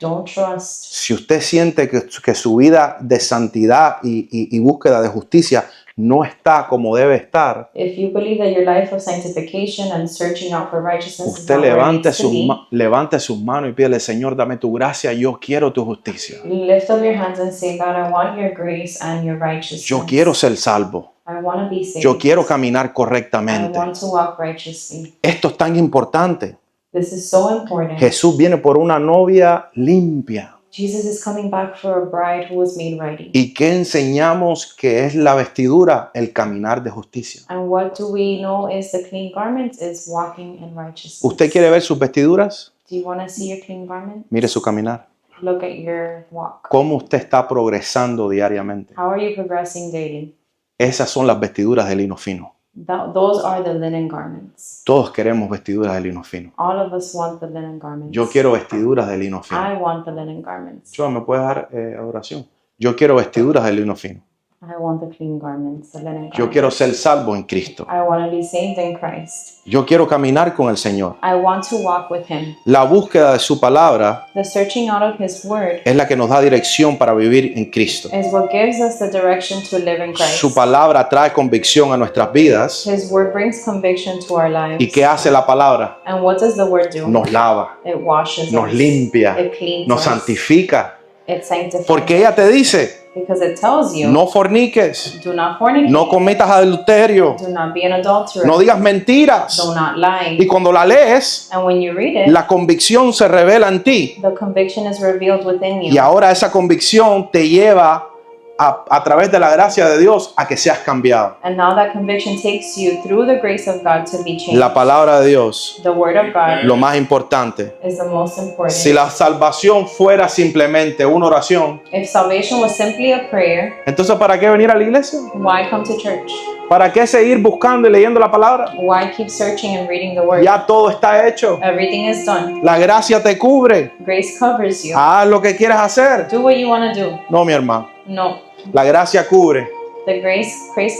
Don't trust. Si usted siente que su vida de santidad y búsqueda de justicia no está como debe estar, If you believe that your life of sanctification and searching out for righteousness is usted not where it levante needs to be, levante sus manos y pídele, Señor, dame tu gracia, yo quiero tu justicia. lift up your hands and say, God, I want your grace and your righteousness. Yo quiero ser salvo. I want to be saved. Yo quiero caminar I correctamente. want to walk righteously. Esto es tan importante. This is so important. Jesús viene por una novia limpia. Jesus is coming back for a bride who was made ready. ¿Y qué enseñamos que es la vestidura? El caminar de justicia. And what do we know is the clean garment is walking in righteousness. ¿Usted quiere ver sus vestiduras? Do you want to see your clean garment? Mire su caminar. Look at your walk. ¿Cómo usted está progresando diariamente? How are you progressing daily? Esas son las vestiduras de lino fino. Those are the linen garments. Todos queremos vestiduras de lino fino. All of us want the linen garments. Yo quiero vestiduras de lino fino. I want the linen garments. Yo, ¿me puedes dar adoración? Yo quiero vestiduras de lino fino. I want the clean garments, the linen garments. Yo quiero ser salvo en Cristo. I want to be saved in Christ. Yo quiero caminar con el Señor. I want to walk with Him. La búsqueda de su palabra The searching out of His Word es la que nos da dirección para vivir en Cristo. is what gives us the direction to live in Christ. Su palabra trae convicción a nuestras vidas. His Word brings conviction to our lives. ¿Y qué hace la palabra? And what does the Word do? Nos lava, It washes nos us. limpia, It cleans nos us. santifica. It sanctifies. Porque ella te dice, Because it tells you, no forniques, do not fornicate, no cometas adulterio, do not be an adulterer, no digas mentiras. do not lie. Y cuando la lees, And when you read it, la convicción se revela en ti. the conviction is revealed within you. Y ahora esa convicción te lleva a través de la gracia de Dios a que seas cambiado. And now that conviction takes you through the grace of God to be changed. La palabra de Dios, The Word of God lo más importante. is the most important. Si la salvación fuera simplemente una oración, If salvation was simply a prayer, entonces ¿para qué venir a la iglesia? why come to church? ¿Para qué seguir buscando y leyendo la palabra? Why keep searching and reading the Word? Ya todo está hecho. Everything is done. La gracia te cubre. Grace covers you. Haz lo que quieras hacer. Do what you want to do. No, mi hermano. No. La gracia cubre The grace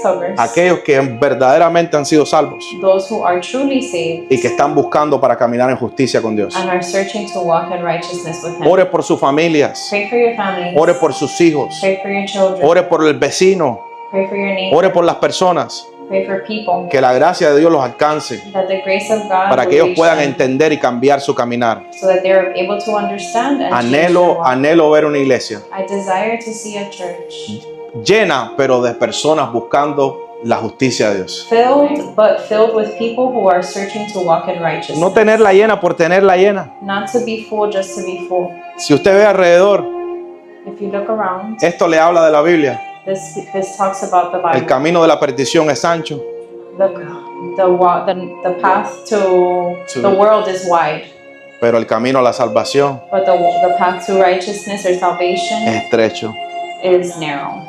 covers a aquellos que verdaderamente han sido salvos those who are truly saved y que están buscando para caminar en justicia con Dios. and are searching to walk in righteousness with Him. Ore por sus familias. Pray for your families. Ore por sus hijos. Pray for your children. Ore por el vecino. Pray for your neighbor. Ore por las personas. Pray for people. Que la gracia de Dios los alcance That the grace of God para que will ellos reach puedan them, entender y cambiar su caminar. so that they are able to understand and change their walk. Anhelo ver una iglesia I desire to see a church llena, pero de personas buscando la justicia de Dios. filled with people who are searching to walk in righteousness. No tenerla llena por tenerla llena. Not to be full just to be full. Si usted ve alrededor, If you look around, esto le habla de la Biblia. this talks about the El Bible. camino de la perdición es ancho, The path to the world is wide, pero el camino a la salvación but the path to righteousness or salvation es estrecho. is narrow.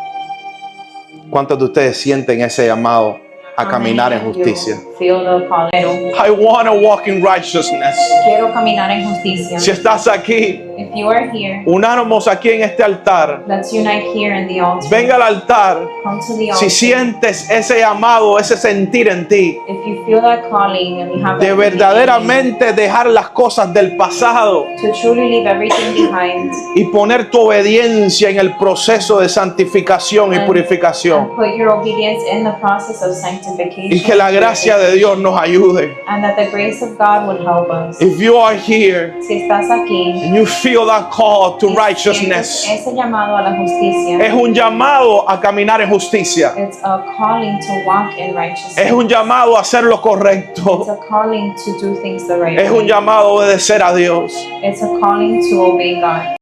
¿Cuántos de ustedes sienten ese llamado a caminar en How many of justicia? you feel the calling? I want to walk in righteousness. Quiero caminar en justicia. Si estás aquí, If you are here, unánimos aquí en este altar. let's unite here in the altar. Venga al altar. Come to the Si altar. sientes ese llamado, ese sentir en ti, If you feel that calling and you have de that verdaderamente dejar las cosas del pasado to truly leave everything behind y poner tu obediencia en el proceso de santificación y and purificación. put your obedience in the process of sanctification. Y que la gracia de Dios nos ayude. and that the grace of God would help us. If you are here Si estás aquí and you feel that call to y righteousness, sientes ese llamado a la justicia, es un llamado a caminar en justicia. it's a calling to walk in righteousness. Es un llamado a hacer lo It's correcto. a calling to do things the right Es un way. llamado a obedecer a Dios. It's a calling to obey God.